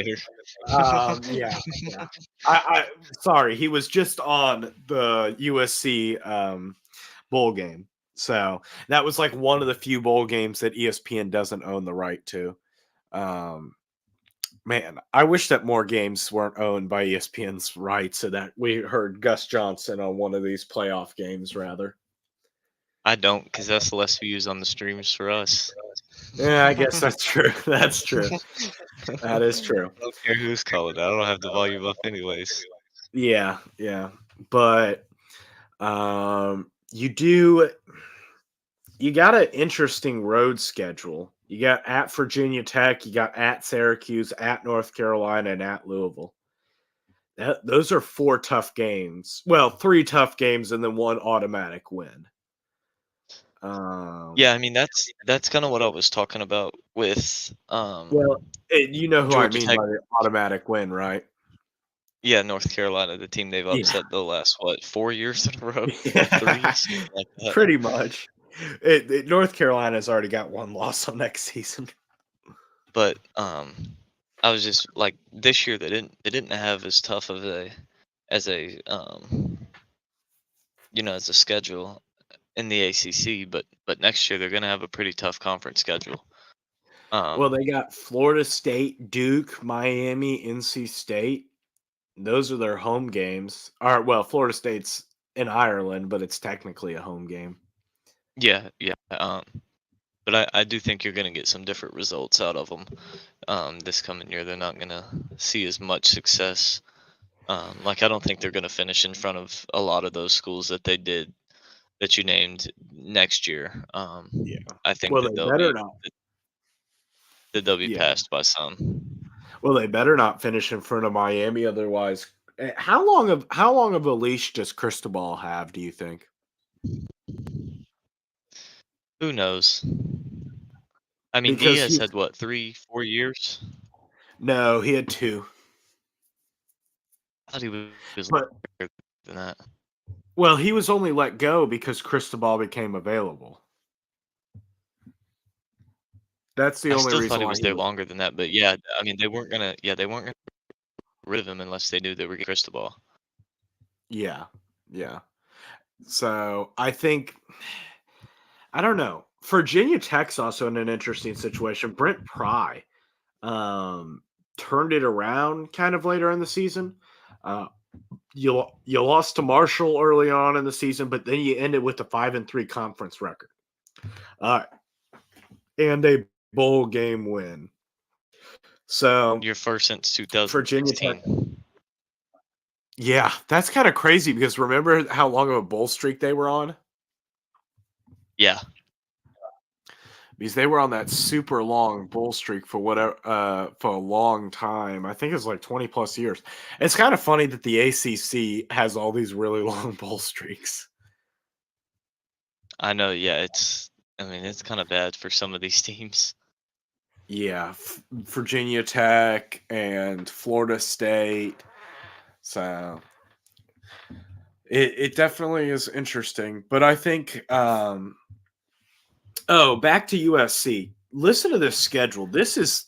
commentator. Yeah, yeah. I sorry, he was just on the USC bowl game. So that was like one of the few bowl games that ESPN doesn't own the right to. Um, man, I wish that more games weren't owned by ESPN's right so that we heard Gus Johnson on one of these playoff games rather. I don't, because that's less views on the streams for us. Yeah, I guess that's true. That's true. That is true. I don't care who's calling. I don't have the volume up anyways. Yeah, yeah. But you do you got an interesting road schedule. You got at Virginia Tech, you got at Syracuse, at North Carolina, and at Louisville. Those are 4 tough games. Well, 3 tough games and then 1 automatic win. Yeah, I mean that's kind of what I was talking about with Well, you know who I Georgia mean Tech. by the automatic win, right? Yeah, North Carolina, the team they've Yeah. upset the last what 4 years in a row, 3, Yeah. something like that. Pretty much. North Carolina's already got 1 loss on next season. But I was just like this year they didn't have as tough of a as a schedule in the ACC, but next year they're gonna have a pretty tough conference schedule. Well, Um, they got Florida State, Duke, Miami, NC State. Those are their home games. Or well, Florida State's in Ireland, but it's technically a home game. yeah, yeah. But I do think you're gonna get some different results out of them. This coming year, they're not gonna see as much success. Like I don't think they're gonna finish in front of a lot of those schools that they did that you named next year. Yeah. I think Well, they better not. that they'll be Yeah. passed by some. Well, they better not finish in front of Miami, otherwise. How long of a leash does Cristobal have? Do you think? Who knows? I mean, he Because has he's had what 3, 4 years. no, he had 2. thought he was But longer than that. well, he was only let go because Cristobal became available. That's the I only still reason thought he why was he there was. longer than that, but yeah, I mean, they weren't gonna get rid of him unless they knew they were getting Cristobal. Yeah, yeah. So I think I don't know. Virginia Tech's also in an interesting situation. Brent Pry um, turned it around kind of later in the season. Uh, you lost to Marshall early on in the season, but then you ended with a 5-3 conference record uh, and a bowl game win. So Your first since Virginia Tech, 2016. yeah, that's kind of crazy because remember how long of a bowl streak they were on? Yeah, Because they were on that super long bull streak for whatever for a long time. I think it's like 20 plus years. It's kind of funny that the ACC has all these really long bull streaks. I know, yeah, I mean, it's kinda bad for some of these teams. Yeah, Virginia Tech and Florida State. So it definitely is interesting, but I think oh, back to USC. Listen to this schedule. This is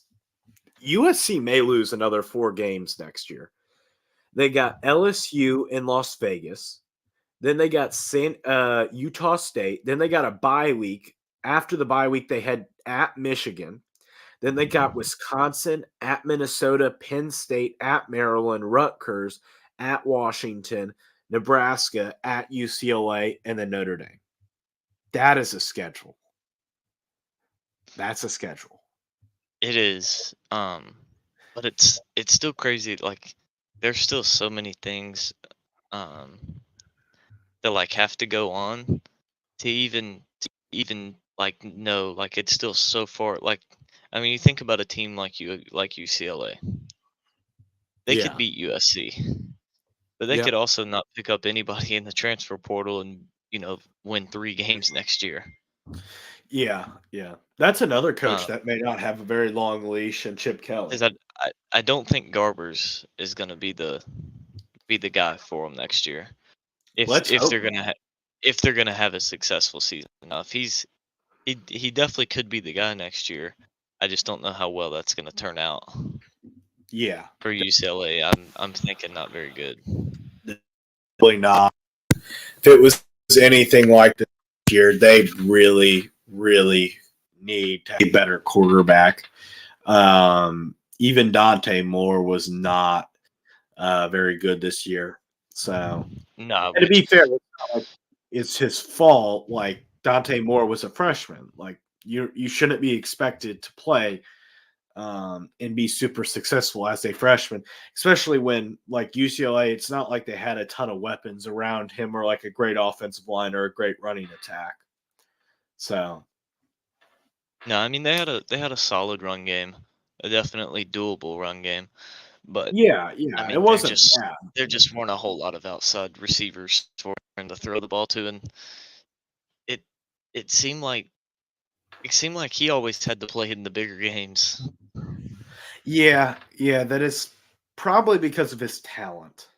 USC may lose another 4 games next year. They got LSU in Las Vegas. Then they got Utah State. Then they got a bye week. After the bye week, they had at Michigan. Then they got Wisconsin, at Minnesota, Penn State, at Maryland, Rutgers, at Washington, Nebraska, at UCLA, and then Notre Dame. That is a schedule. That's a schedule. It is, but it's still crazy, like, there's still so many things, um, that, like, have to go on to even, like, know, like, it's still so far, like, I mean, you think about a team like UCLA. They could Yeah. beat USC, but they could Yep. also not pick up anybody in the transfer portal and, win 3 games next year. Yeah. Yeah. That's another coach Uh, that may not have a very long leash, and Chip 'Cause Kelly. I don't think Garbers is gonna be the guy for them next year. If Let's if hope they're not. gonna if they're gonna have a successful season. Now, if he definitely could be the guy next year. I just don't know how well that's gonna turn out Yeah. for UCLA. I'm thinking not very good. Definitely not. If it was anything like this year, they really, really need a better quarterback. Even Dante Moore was not very good this year. So, No, and to be fair, it's not like it's his fault. Like Dante Moore was a freshman. Like you shouldn't be expected to play and be super successful as a freshman, especially when like UCLA, it's not like they had a ton of weapons around him or like a great offensive line or a great running attack. So no, I mean they had a solid run game, a definitely doable run game, but yeah, I yeah, it mean wasn't bad. there just weren't a whole lot of outside receivers for him to throw the ball to, and it it seemed like it seemed like he always had to play in the bigger games. Yeah, yeah, that is probably because of his talent.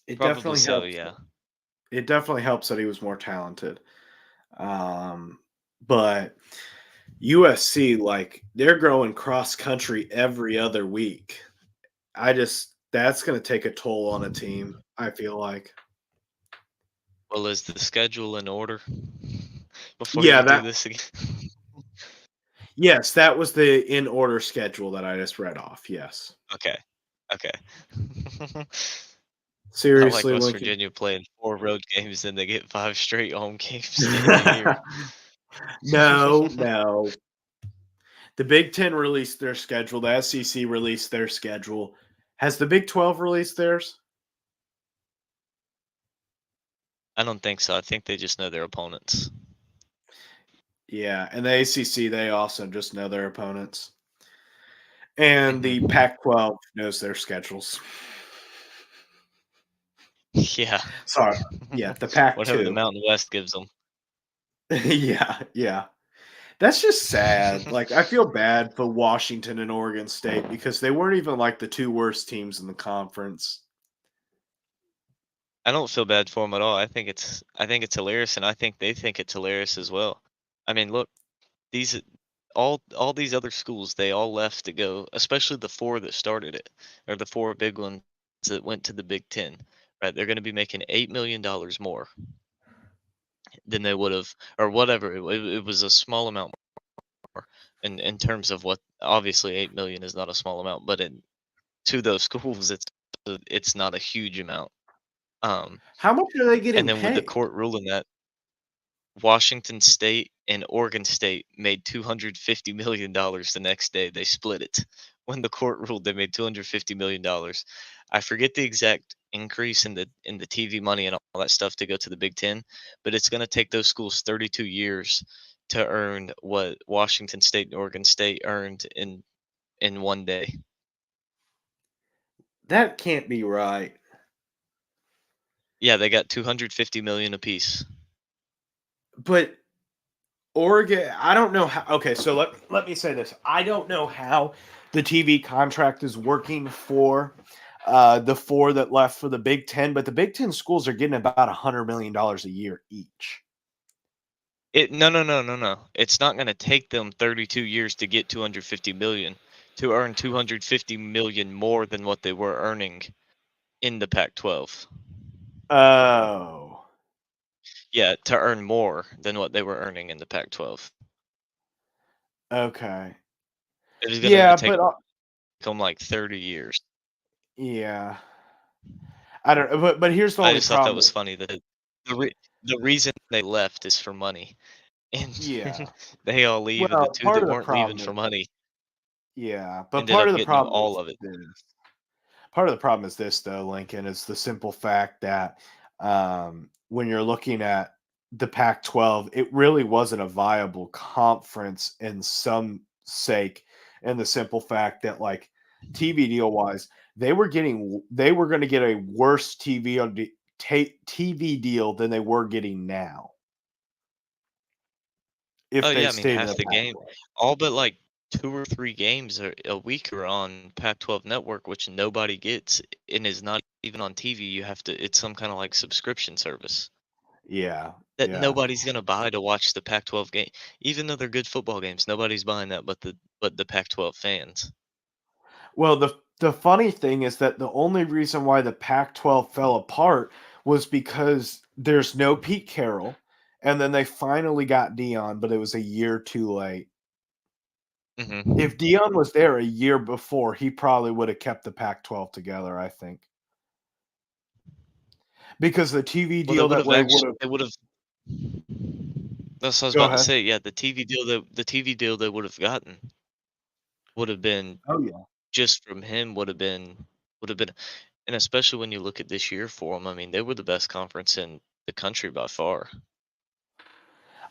It Probably definitely so, helps. yeah. It definitely helps that he was more talented. Um, but USC, like they're growing cross country every other week. That's going to take a toll on a team. I feel like. Well, is the schedule in order before Yeah, you do that this again? yes, that was the in order schedule that I just read off. Yes, Okay, okay. Not like seriously, West Lincoln. Virginia playing 4 road games, then they get 5 straight home games to end the year. No, no. The Big Ten released their schedule. The SEC released their schedule. Has the Big 12 released theirs? I don't think so, I think they just know their opponents. Yeah, and the ACC, they also just know their opponents. And the Mhm. Pac-12 knows their schedules. Yeah. Sorry. Yeah, the Whatever the Pac-2. Mountain West gives them. Yeah, yeah. That's just sad. Like, I feel bad for Washington and Oregon State because they weren't even like the 2 worst teams in the conference. I don't feel bad for them at all. I think it's hilarious, and I think they think it's hilarious as well. I mean, look, these all these other schools, they all left to go, especially the 4 that started it, or the 4 big ones that went to the Big Ten, right? They're gonna be making $8 million more than they would've, or whatever. It was a small amount more in terms of what, obviously 8 million is not a small amount, but to those schools, it's not a huge amount. Um, How much are they and getting then with the paid? court ruling that Washington State and Oregon State made $250 million the next day. They split it. When the court ruled they made $250 million. I forget the exact increase in the TV money and all that stuff to go to the Big Ten, but it's going to take those schools 32 years to earn what Washington State and Oregon State earned in one day. That can't be right. Yeah, they got 250 million apiece. But Oregon, I don't know how. Okay, so let me say this. I don't know how the TV contract is working for the 4 that left for the Big Ten, but the Big Ten schools are getting about $100 million a year each. No, no, no, no, no. It's not gonna take them 32 years to get 250 million to earn 250 million more than what they were earning in the Pac-12. Oh, Yeah, to earn more than what they were earning in the Pac-12. okay. It is gonna Yeah, take but them like 30 years. yeah, I don't. But here's the I only just thought that problem. was funny that the reason they left is for money, and Yeah. they all leave, and the Well, 2 part that of the weren't leaving problem for is money yeah, but ended part up of the getting problem all is of it. this. Part of the problem is this, though, Lincoln, is the simple fact that when you're looking at the Pac 12, it really wasn't a viable conference in some sake. And the simple fact that, like, TV deal wise, they were going to get a worse TV deal than they were getting now Oh, if they yeah, I mean, stayed in half the the Pac game, 12. all but, like, 2 or 3 games a week are on Pac-12 Network, which nobody gets, and is not even on TV. You have to It's some kinda, like, subscription service Yeah, that yeah. nobody's gonna buy to watch the Pac-12 game. Even though they're good football games, nobody's buying that but the Pac-12 fans. Well, the funny thing is that the only reason why the Pac-12 fell apart was because there's no Pete Carroll, and then they finally got Dion, but it was a year too late. Mhm. If Dion was there a year before, he probably would have kept the Pac-12 together, I think. Because the TV Well, they deal that would've way actually would have they would've that's what I was Go about to ahead. say, yeah, the TV deal they would've gotten would've been Oh, yeah. just from him would have been, and especially when you look at this year for them, I mean, they were the best conference in the country by far.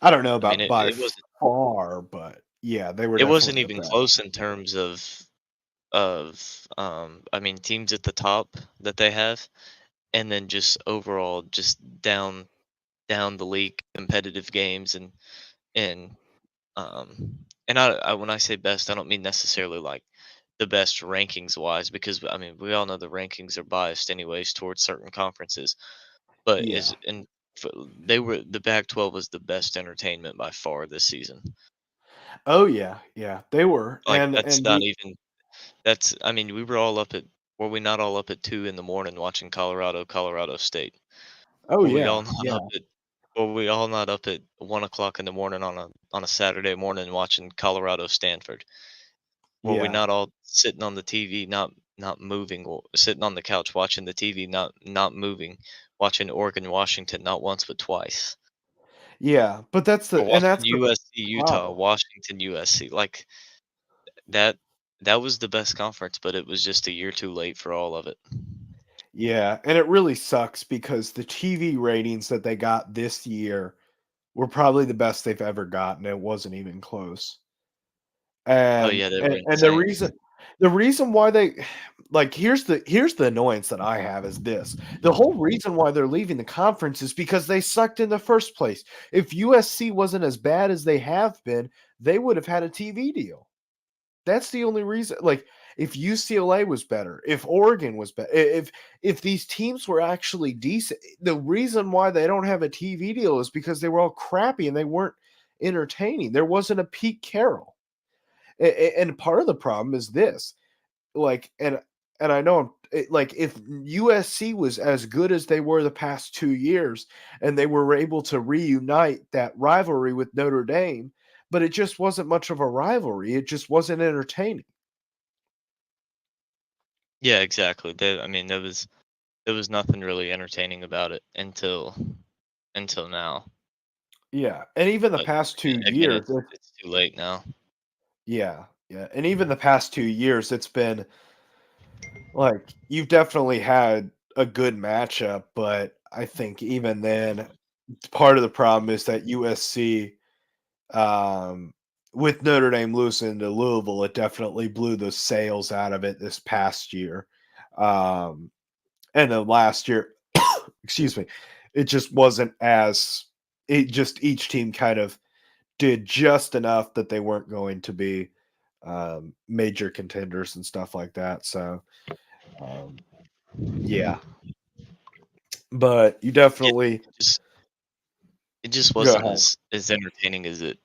I don't know I mean, about it by it wasn't far, but yeah, they were it wasn't definitely the even best. close in terms I mean, teams at the top that they have, and then just overall just down the league competitive games, and and I when I say best, I don't mean necessarily like the best rankings wise, because I mean, we all know the rankings are biased anyways towards certain conferences. But Yeah. is and f they were the Pac-12 was the best entertainment by far this season. Oh, yeah, yeah, they were, Like, that's and not the even that's I mean, we were all up at were we not all up at 2 in the morning watching Colorado State? Oh, Were we yeah, all not yeah, up at were we all not up at 1 o'clock in the morning on a Saturday morning watching Colorado Stanford? Were we yeah. not all sitting on the TV, not moving, or sitting on the couch watching the TV, not moving, watching Oregon, Washington, not once but twice, Yeah, but or watching that's the USC, Utah, problem. Washington, USC, like, that that was the best conference, but it was just a year too late for all of it. Yeah, and it really sucks because the TV ratings that they got this year were probably the best they've ever gotten. It wasn't even close. Oh, yeah, they were And the reason insane. The reason why they like, here's the annoyance that I have is this. The whole reason why they're leaving the conference is because they sucked in the first place. If USC wasn't as bad as they have been, they would have had a TV deal. That's the only reason. Like, if UCLA was better, if Oregon was better, if these teams were actually decent, the reason why they don't have a TV deal is because they were all crappy and they weren't entertaining. There wasn't a Pete Carroll. And part of the problem is this, like, and I know like, if USC was as good as they were the past 2 years and they were able to reunite that rivalry with Notre Dame, but it just wasn't much of a rivalry. It just wasn't entertaining. Yeah, exactly. I mean, there was nothing really entertaining about it until now. Yeah, and even the But past 2 again, years, it's too late now. yeah, yeah, and even the past 2 years, it's been like, you've definitely had a good matchup, but I think even then, part of the problem is that USC, um, with Notre Dame losing to Louisville, it definitely blew the sails out of it this past year. Um, and then last year, excuse me, it just wasn't as it just each team kind of did just enough that they weren't going to be major contenders and stuff like that. So, um, yeah, but you Yeah, definitely just it just go wasn't ahead. as entertaining as it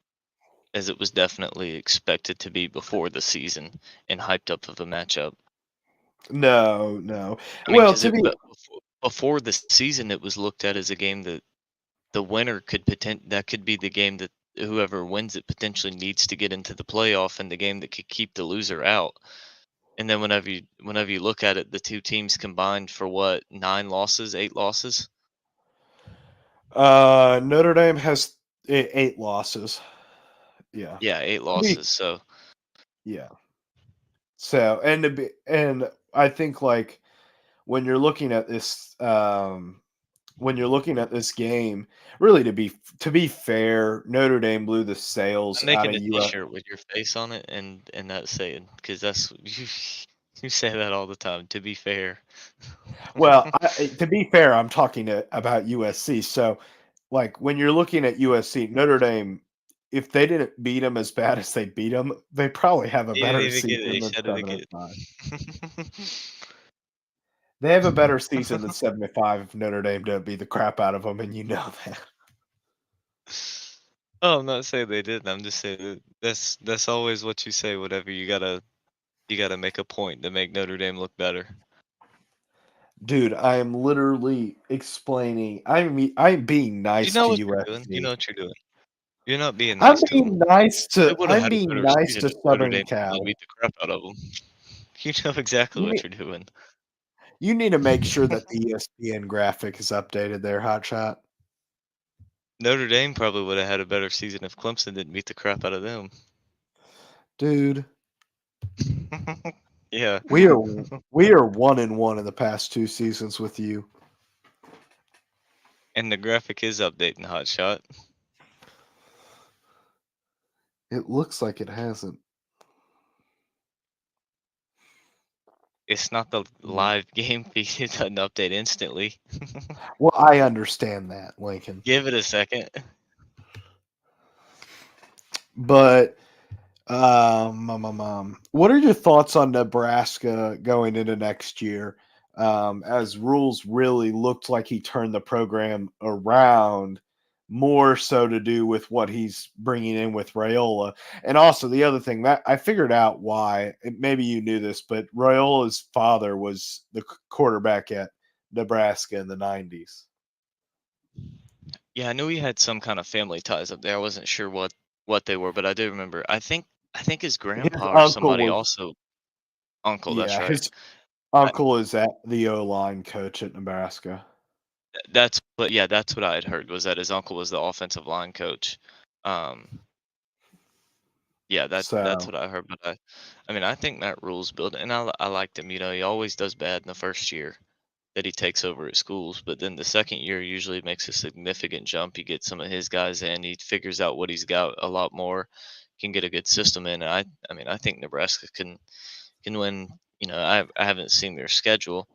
was definitely expected to be before the season and hyped up of a matchup. No, no. I mean, Well, because to it be but before the season, it was looked at as a game that the winner that could be the game that whoever wins it potentially needs to get into the playoff and the game that could keep the loser out. And then whenever you look at it, the 2 teams combined for what, 9 losses, 8 losses? Notre Dame has 8 losses. Yeah. Yeah, 8 To be losses, so yeah. So, and I think, like, when you're looking at this, when you're looking at this game, really, to be fair, Notre Dame blew the sails I'm out making of a UF. T-shirt with your face on it and that saying, because that's you say that all the time, to be fair. Well, to be fair, I'm talking about USC. So, like, when you're looking at USC, Notre Dame, if they didn't beat them as bad as they beat them, they probably have a You didn't better even get it, season you than said it 7 and again. 5. They have a better season than 75 if Notre Dame don't beat the crap out of them, and you know that. Oh, I'm not saying they didn't, I'm just saying that that's always what you say whenever you gotta make a point to make Notre Dame look better. Dude, I am literally explaining. I'm being You nice know to what you're doing, you USC. know what you're doing. You're not being nice to them. They would have I'm had a being better nice season to if Notre Southern Dame didn't Cal. beat the crap out of them. You know exactly You what need you're doing. you need to make sure that the ESPN graphic is updated there, Hotshot. Notre Dame probably would have had a better season if Clemson didn't beat the crap out of them. Dude, Yeah. we are we are 1-1 in the past 2 seasons with you. And the graphic is updating Hot Shot. It looks like it hasn't. It's not the Mm. live game feed, it doesn't update instantly. Well, I understand that, Lincoln. Give it a second. But what are your thoughts on Nebraska going into next year? As Rules really looked like he turned the program around, more so to do with what he's bringing in with Rayola. And also the other thing that I figured out why, and maybe you knew this, but Rayola's father was the quarterback at Nebraska in the 90s. Yeah, I knew he had some kind of family ties up there. I wasn't sure what they were, but I do remember. I think his His grandpa or uncle somebody was, also uncle, that's yeah, right. his uncle is at the O line coach at Nebraska. That's what yeah, that's what I had heard was that his uncle was the offensive line coach. Um, yeah, that's So what I heard, but I mean, I think Matt Rule's built and I liked him, you know, he always does bad in the first year that he takes over at schools, but then the second year usually makes a significant jump. He gets some of his guys in, he figures out what he's got a lot more, can get a good system in. I mean, I think Nebraska can win. I haven't seen their schedule,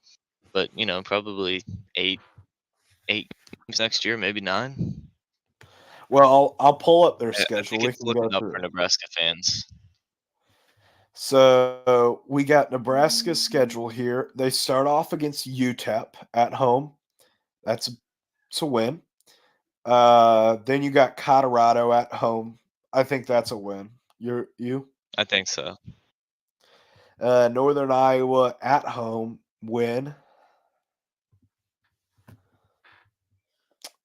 but probably eight games next year, maybe 9. Well, I'll pull up their I schedule. think We it's can go looking up through for it. Nebraska fans. So we got Nebraska's schedule here. They start off against UTEP at home. It's a win. Then you got Colorado at home. I think that's a win. You? I think so. Northern Iowa at home, win.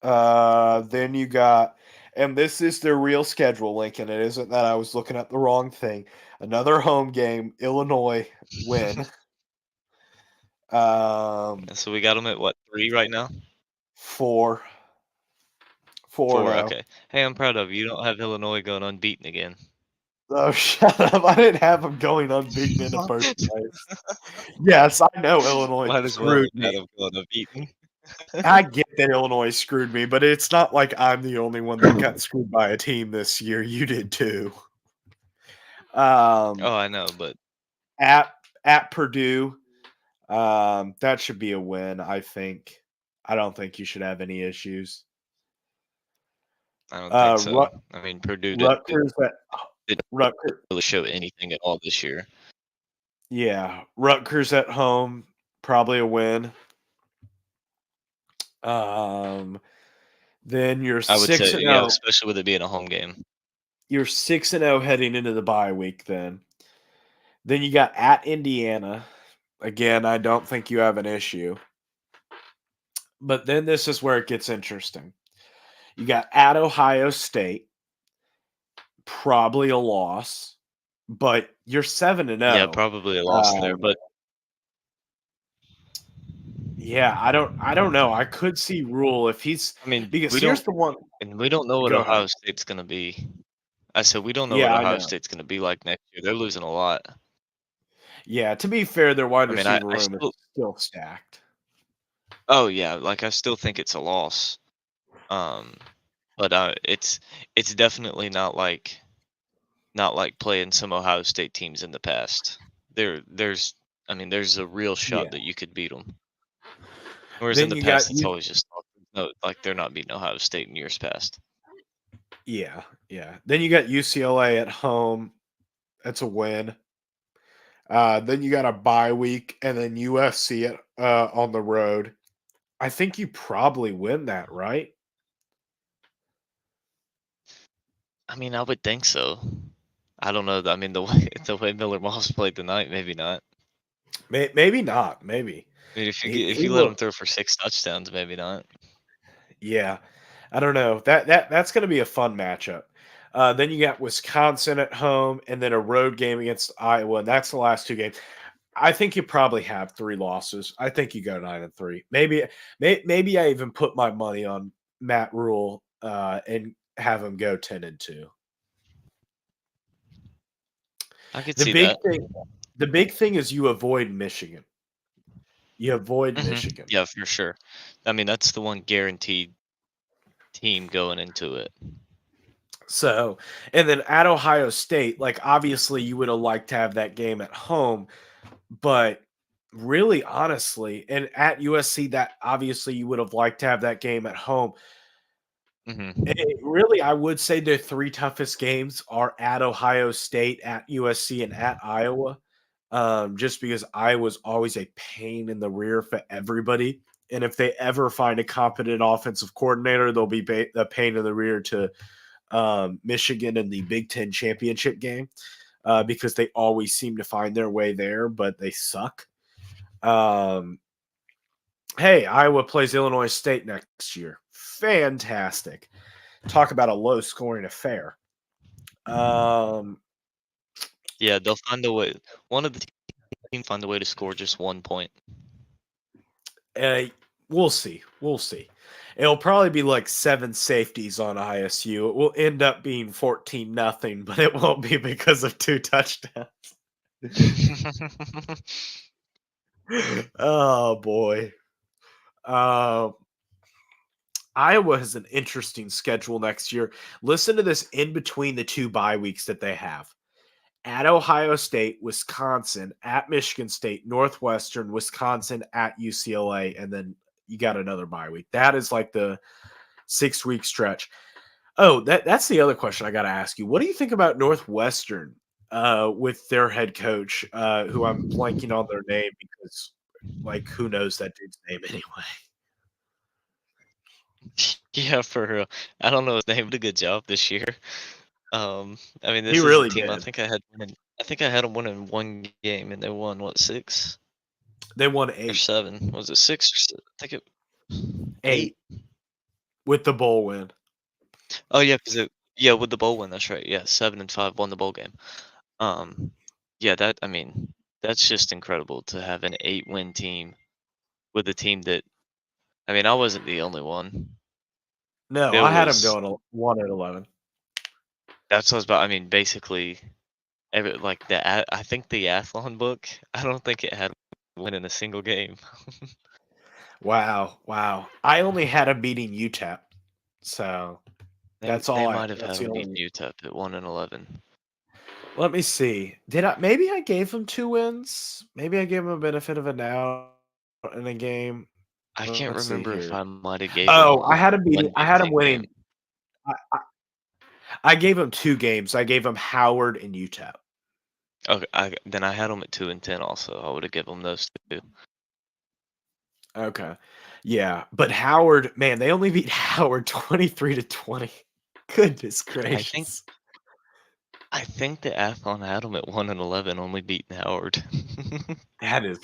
Then you got, and this is their real schedule, Lincoln. It isn't that I was looking at the wrong thing. Another home game, Illinois, win. So we got them at what, 3 right now? 4. 4. 4-0. Okay. Hey, I'm proud of you. You don't have Illinois going unbeaten again. Oh, shut up. I didn't have them going unbeaten in the first place. Yes, I know Illinois Might as well screwed have had me. them going unbeaten. I get that Illinois screwed me, but it's not like I'm the only one that got screwed by a team this year. You did too. Oh, I know, but At Purdue, that should be a win, I think. I don't think you should have any issues. I don't think so. Rut I mean, Purdue Rutgers didn't Rutgers really show anything at all this year. yeah, Rutgers at home, probably a win. Then you're I would 6 say, and yeah, 0. especially with it being a home game. You're 6 and 0 heading into the bye week then. Then you got at Indiana. Again, I don't think you have an issue. But then this is where it gets interesting. You got at Ohio State, probably a loss, but you're 7 and 0. Yeah, probably a loss there, but yeah, I don't know. I could see Rule if he's I mean, because we here's don't the one. and we don't know what Go ahead. Ohio State's gonna be. I said we don't know what Yeah, I Ohio know. State's gonna be like next year. They're losing a lot. Yeah, to be fair, their wide I mean, receiver I room is still stacked. oh yeah, like I still think it's a loss. Um, but it's definitely not like playing some Ohio State teams in the past. There's I mean, there's a real shot Yeah. that you could beat them. Whereas in Then the you got past, it's you. always just no, like they're not beating Ohio State in years past. Yeah. Then you got UCLA at home. That's a win. Then you got a bye week, and then USC on the road. I think you probably win that, right? I mean, I would think so. I don't know. I mean, the way Miller Moss played tonight, maybe not. Maybe not. Maybe. I mean, if you He if you let him looked. throw for 6 touchdowns, maybe not. Yeah. I don't know. That's going to be a fun matchup. Then you got Wisconsin at home, and then a road game against Iowa, and that's the last 2 games. I think you probably have 3 losses. I think you go 9-3. Maybe I even put my money on Matt Rule and have him go 10-2. I could The see big that. thing, the big thing is you avoid Michigan. You avoid Mhm. Michigan. Yeah, for sure. I mean, that's the one guaranteed team going into it. So, and then at Ohio State, like obviously you would have liked to have that game at home, but really honestly, and at USC, that obviously you would have liked to have that game at home. Hmm. Really, I would say their 3 toughest games are at Ohio State, at USC, and at Iowa. Just because Iowa's always a pain in the rear for everybody. And if they ever find a competent offensive coordinator, they'll be a pain in the rear to Michigan in the Big Ten championship game because they always seem to find their way there, but they suck. Hey, Iowa plays Illinois State next year. Fantastic. Talk about a low scoring affair. Yeah, they'll find a way. One of the teams find a way to score just 1 point. We'll see. We'll see. It'll probably be like 7 safeties on ISU. It will end up being 14-0, but it won't be because of 2 touchdowns. Oh boy. Iowa has an interesting schedule next year. Listen to this in between the 2 bye weeks that they have. at Ohio State, Wisconsin, at Michigan State, Northwestern, Wisconsin, at UCLA, and then you got another bye week. That is like the 6-week stretch. Oh, that's the other question I got to ask you. What do you think about Northwestern with their head coach, who I'm blanking on their name because, like, who knows that dude's name anyway? Yeah, for real. I don't know his name, but a good job this year. I mean, He this is a really team did. I think I had them winning one game, and they won what, 6 They won or 8, 7? Was it 6 or I think it 8? 8 with the bowl win. Oh yeah, yeah, with the bowl win, that's right. Yeah, 7-5 won the bowl game. Um, yeah, I mean, that's just incredible to have an 8-win team with a team that, I mean, I wasn't the only one. No, There I had him was going 1-11. That's what I was about. I mean, basically, like I think the Athlon book, I don't think it had a win in a single game. Wow. I only had him beating UTEP, so that's They all. might have That's had the him beat only. UTEP at 1-11. Let me see. Did I? Maybe I gave him 2 wins. Maybe I gave him a benefit of a doubt in a game. I can't Let's see remember if here. I might have gave Oh, him I had him beating. one I big had him time game. winning. I, I gave him 2 games. I gave him Howard and UTEP. Okay, then I had him at 2-10 also. I would have given him those two. Okay. Yeah, but Howard, man, they only beat Howard 23-20. Goodness I think gracious. I think the Athlon had him at 1-11, only beating Howard. That is.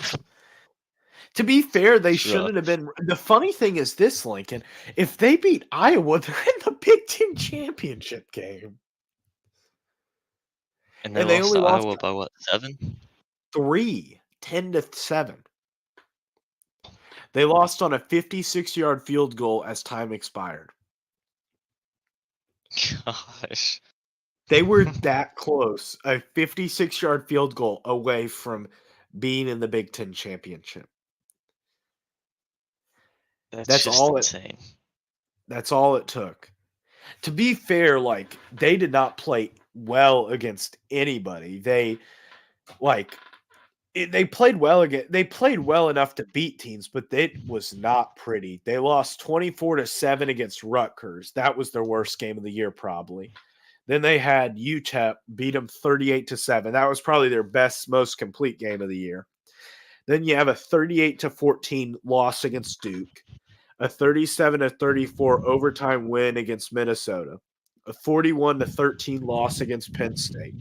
To be fair, they It's rough. shouldn't have been. The funny thing is this, Lincoln. If they beat Iowa, they're in the Big Ten championship game, And they and they lost only to lost Iowa by what, 7? 3, 10-7. They lost on a 56-yard field goal as time expired. Gosh. They were that close, a 56-yard field goal away from being in the Big Ten championship. That's That's just all it. insane. That's all it took. To be fair, like they did not play well against anybody. They they played well again. They played well enough to beat teams, but it was not pretty. They lost 24-7 against Rutgers. That was their worst game of the year, probably. Then they had UTEP beat them 38-7. That was probably their best, most complete game of the year. Then you have a 38-14 loss against Duke, a 37-34 overtime win against Minnesota, a 41-13 loss against Penn State,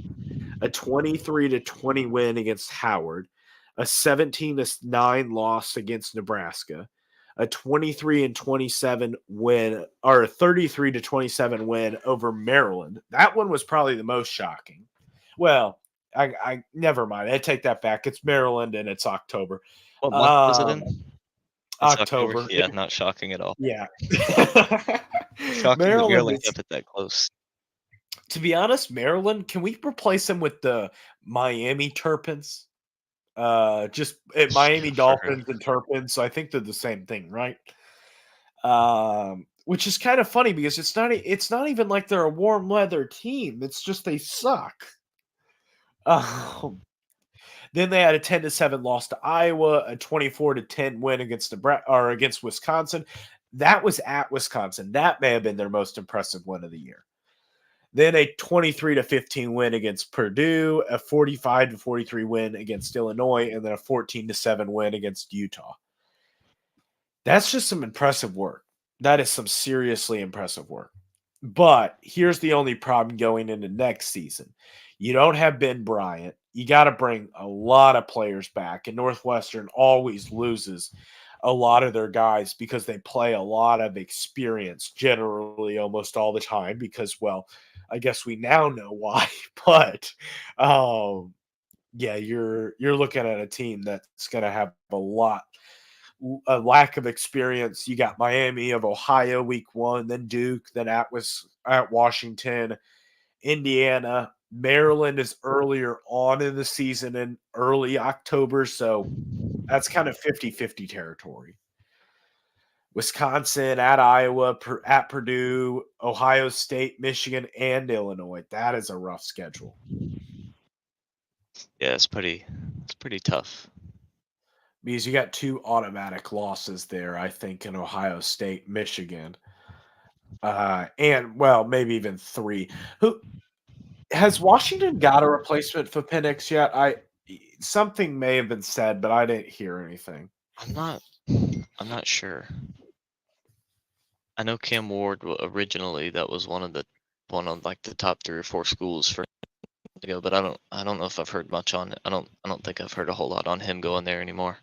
a 23-20 win against Howard, a 17-9 loss against Nebraska, a 23-27 win, or a 33-27 win over Maryland. That one was probably the most shocking. Well, I never mind. I take that back. It's Maryland and it's October. What month was it in? It's October. October. Yeah, not shocking at all. Yeah. Shocking that Maryland Maryland is, kept it that close. to be honest, Maryland, can we replace them with the Miami Terrapins? Just Miami Sure. Dolphins and Terrapins. So I think they're the same thing, right? Which is kind of funny because it's not even like they're a warm weather team. It's just they suck. Um, then they had a 10-7 loss to Iowa, a 24-10 win against Nebraska or against Wisconsin. That was at Wisconsin. That may have been their most impressive win of the year. Then a 23-15 win against Purdue, a 45-43 win against Illinois, and then a 14-7 win against Utah. That's just some impressive work. That is some seriously impressive work. But here's the only problem going into next season. You don't have Ben Bryant. You got to bring a lot of players back. And Northwestern always loses a lot of their guys because they play a lot of experience generally almost all the time because, well, I guess we now know why. But yeah, you're looking at a team that's going to have a lack of experience. You got Miami of Ohio week 1, then Duke, then at Washington, Indiana. Maryland is earlier on in the season in early October, so that's kind of 50-50 territory. Wisconsin, at Iowa, at Purdue, Ohio State, Michigan, and Illinois. That is a rough schedule. Yeah, it's pretty tough. because you got two automatic losses there, I think, in Ohio State, Michigan, and well, maybe even three. Who has Washington got a replacement for Penix yet? Something may have been said, but I didn't hear anything. I'm not I'm not sure. I know Cam Ward originally that was one of like the top 3 or 4 schools for him to go, but I don't know if I've heard much on it. I don't think I've heard a whole lot on him going there anymore.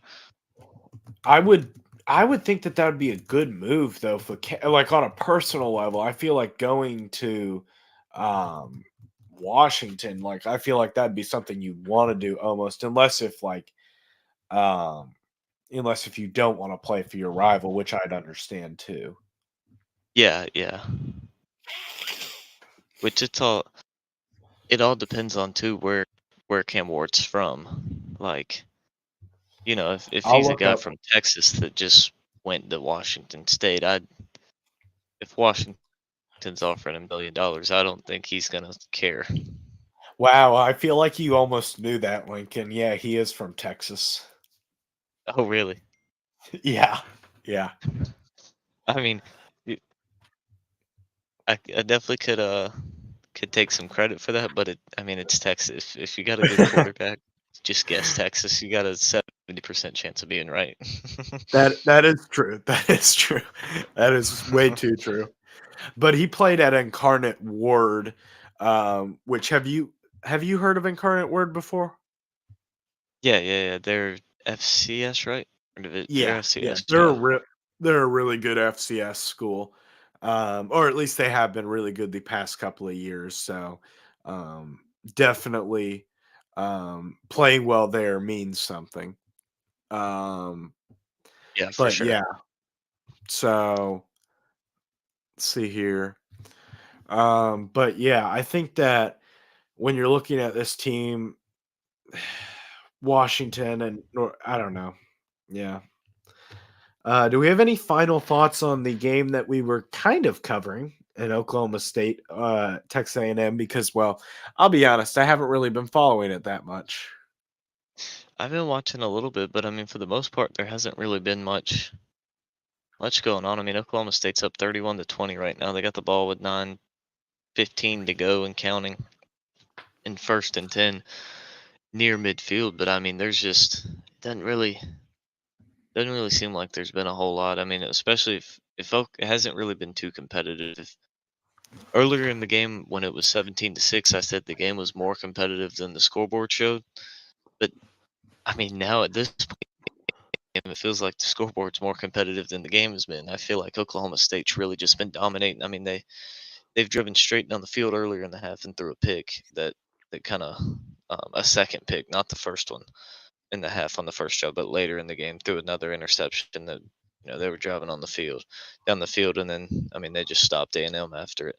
I would I would think that that would be a good move though for like on a personal level. I feel like going to um Washington, like I feel like that'd be something you want to do almost um unless if you don't want to play for your rival, which I'd understand too. Yeah, yeah. Which it all depends on too where Cam Ward's from. Like, you know, if I'll he's a look guy up. from Texas that just went to Washington State, if Washington's offering him $1 billion, I don't think he's gonna care. Wow, I feel like you almost knew that, Lincoln. Yeah, he is from Texas. Oh, really? Yeah. Yeah. I mean, y- I definitely could take some credit for that, but I mean, it's Texas. If you got a good quarterback, just guess Texas. You got a 70% chance of being right. That is true. That is true. That is way too true. But he played at Incarnate Word, which have you heard of Incarnate Word before? Yeah, yeah, yeah. They're FCS, right? They're Yeah, yeah. FCS, yeah. They're a really good FCS school. Or at least they have been really good the past couple of years. So um definitely playing well there means something. Um Yeah, for but sure. yeah, so let's see here. But yeah, I think that when you're looking at this team, Washington and I don't know. Yeah. Do we have any final thoughts on the game that we were kind of covering in Oklahoma State, Texas A&M? Because, well, I'll be honest, I haven't really been following it that much. I've been watching a little bit, but I mean, for the most part, there hasn't really been much going on. I mean, Oklahoma State's up 31-20 right now. They got the ball with 9:15 to go and counting in 1st and 10 near midfield. But I mean, there's just doesn't really seem like there's been a whole lot. I mean, especially if it hasn't really been too competitive. Earlier in the game, when it was 17-6, I said the game was more competitive than the scoreboard showed. But I mean, now at this point, it feels like the scoreboard's more competitive than the game has been. I feel like Oklahoma State's really just been dominating. I mean, they've driven straight down the field earlier in the half and threw a pick that kind of a second pick, not the first one in the half on the first drive, but later in the game threw another interception that they were driving on the field down the field, and then I mean they just stopped A&M after it.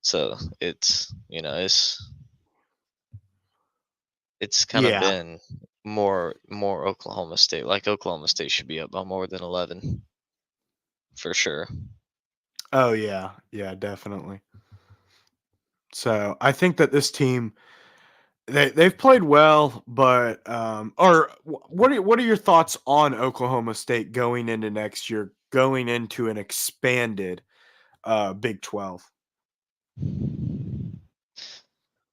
So it's kind of Yeah. been more Oklahoma State. Like Oklahoma State should be up by more than 11 for sure. Oh, yeah. Yeah, definitely. So I think that this team they've played well, but or what are your thoughts on Oklahoma State going into next year, going into an expanded Big 12?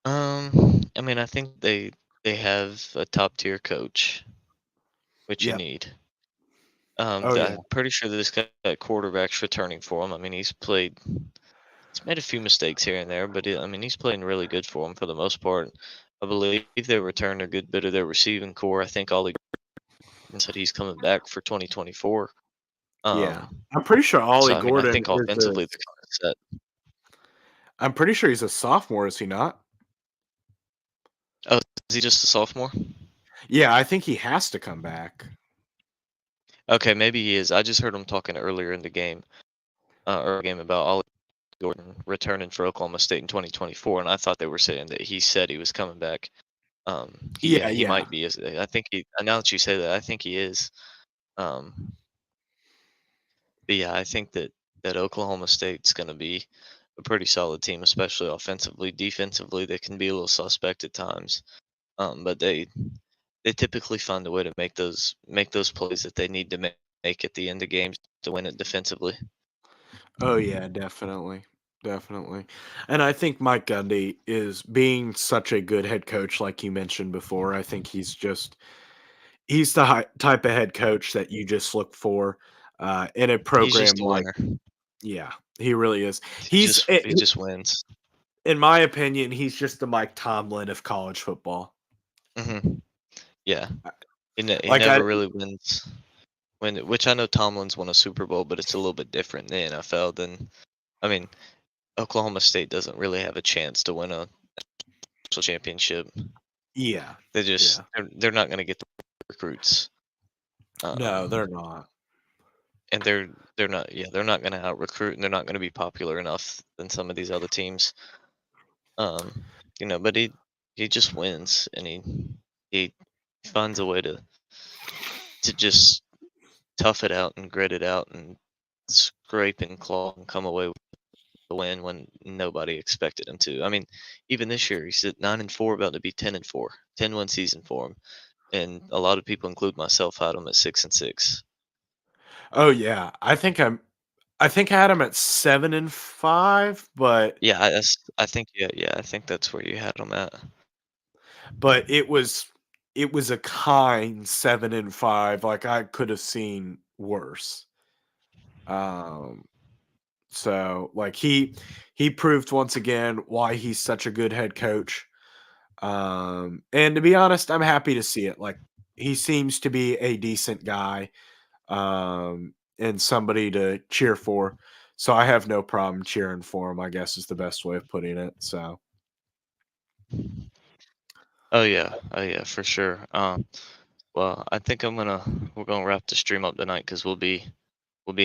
I mean, I think they have a top tier coach, which you Yep. need. Oh yeah. I'm pretty sure this guy quarterback's returning for him. I mean, he's made a few mistakes here and there, but I mean, he's playing really good for him for the most part. I believe they returned a good bit of their receiving core. I think Ollie said he's coming back for 2024. Yeah. Um, I'm pretty sure Ollie so I mean, I Gordon think is a offensively they're kind of set. I'm pretty sure he's a sophomore, is he not? Oh, is he just a sophomore? Yeah, I think he has to come back. Okay, maybe he is. I just heard him talking earlier in the game, about Ollie Gordon returning for Oklahoma State in 2024, and I thought they were saying that he said he was coming back. Yeah, He yeah. might be. I think he. Now that you say that, I think he is. Um, but yeah, I think that Oklahoma State's going to be a pretty solid team, especially offensively. Defensively, they can be a little suspect at times. but they typically find a way to make those plays that they need to make at the end of games to win it defensively. Oh yeah, definitely. Definitely. And I think Mike Gundy is being such a good head coach like you mentioned before. I think he's the type of head coach that you just look for in a He's program just a like winner. yeah, he really is. He just he just wins. In my opinion, he's just the Mike Tomlin of college football. Hmm. Yeah, Uh, he Like I never really wins. Which I know Tomlin's won a Super Bowl, but it's a little bit different in the NFL than I mean, Oklahoma State doesn't really have a chance to win a national championship. yeah. They just Yeah. they're not going to get the recruits, No, they're um, not. and they're not going to out recruit, and they're not going to be popular enough than some of these other teams. Um, but he just wins, and he finds a way to just tough it out and grit it out and scrape and claw and come away with the win when nobody expected him to. I mean, even this year he's at 9-4, about to be 10-4, 10-1 season for him, and a lot of people, include myself, had him at 6-6. Oh yeah. I think I had him at 7-5, but Yeah, I think yeah, I think that's where you had him at. but it was a kind 7-5. Like I could have seen worse. Um so like he proved once again why he's such a good head coach. And to be honest, I'm happy to see it. Like he seems to be a decent guy and somebody to cheer for. So I have no problem cheering for him, I guess is the best way of putting it. So Oh yeah, for sure. Well, I think we're gonna wrap the stream up tonight because we'll be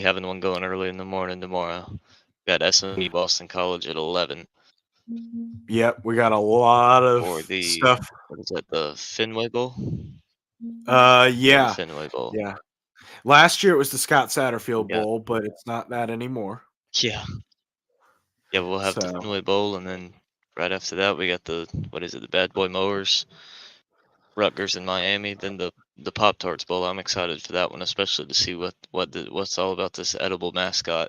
having one going early in the morning tomorrow. Got SMU Boston College at 11 yep, we got a lot for of the stuff. what is that, the Fenway Bowl? Yeah, the Yeah. Fenway Bowl. Yeah. Last year it was the Scott We Satterfield got Bowl, but it's not that anymore. yeah, yeah. We'll have the So Fenway Bowl, and then right after that, we got the what is it, the Bad Boy Mowers, Rutgers in Miami. Then the Pop Tarts Bowl. I'm excited for that one, especially to see what's all about this edible mascot,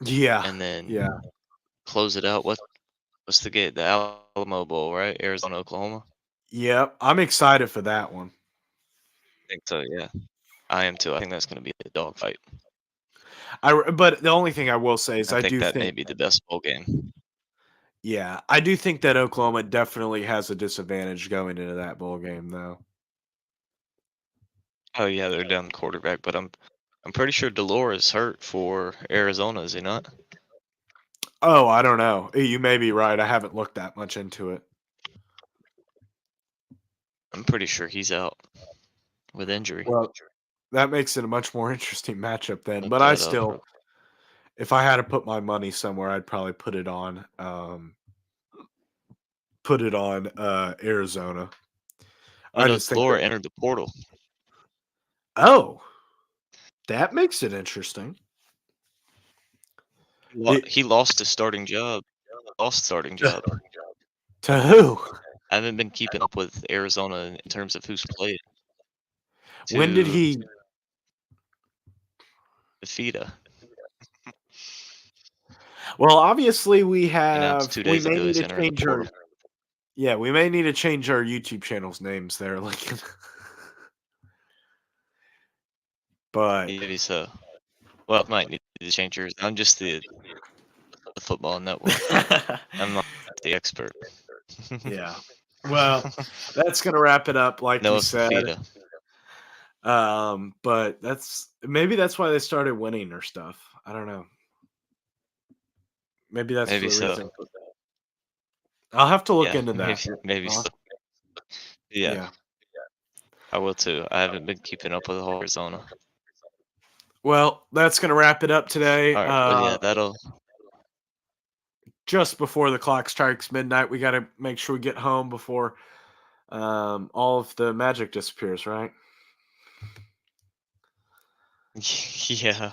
yeah. and then Yeah. close it out. What's the gate? The Alamo Bowl, right? Arizona, Oklahoma. Yep. I'm excited for that one. I think so. Yeah, I am too. I think that's going to be a dogfight. But the only thing I will say is I I think do that may think be the best bowl game. yeah, I do think that Oklahoma definitely has a disadvantage going into that bowl game though. Oh yeah, they're down the quarterback, but I'm pretty sure Delore is hurt for Arizona, is he not? Oh, I don't know. You may be right. I haven't looked that much into it. I'm pretty sure he's out with injury. Well, that makes it a much more interesting matchup then. Look But I that up. still, if I had to put my money somewhere, I'd probably put it on Arizona. Oh I no, just think Delore that entered the portal. oh, that makes it interesting. It, He lost his starting job. Lost starting job. to who? I haven't been keeping up with Arizona in terms of who's played When did to he FIDA. Well, obviously Announced 2 we days may ago need he's to entering the change our portal. yeah, we may need to change our YouTube channels names there, like but Maybe so. Well, might need to change yours. I'm just the football network. I'm not the expert. yeah. Well, that's gonna wrap it up, like you Noah said. Fifita. But that's why they started winning or stuff. I don't know. Maybe that's Maybe the so. reason. I'll have to look Yeah, into that. maybe Uh, so. Yeah, yeah. I will too. I haven't been keeping up with Arizona. Well, that's gonna wrap it up today. All right. Well, yeah, that'll. Just before the clock strikes midnight, we got to make sure we get home before all of the magic disappears, right? Yeah.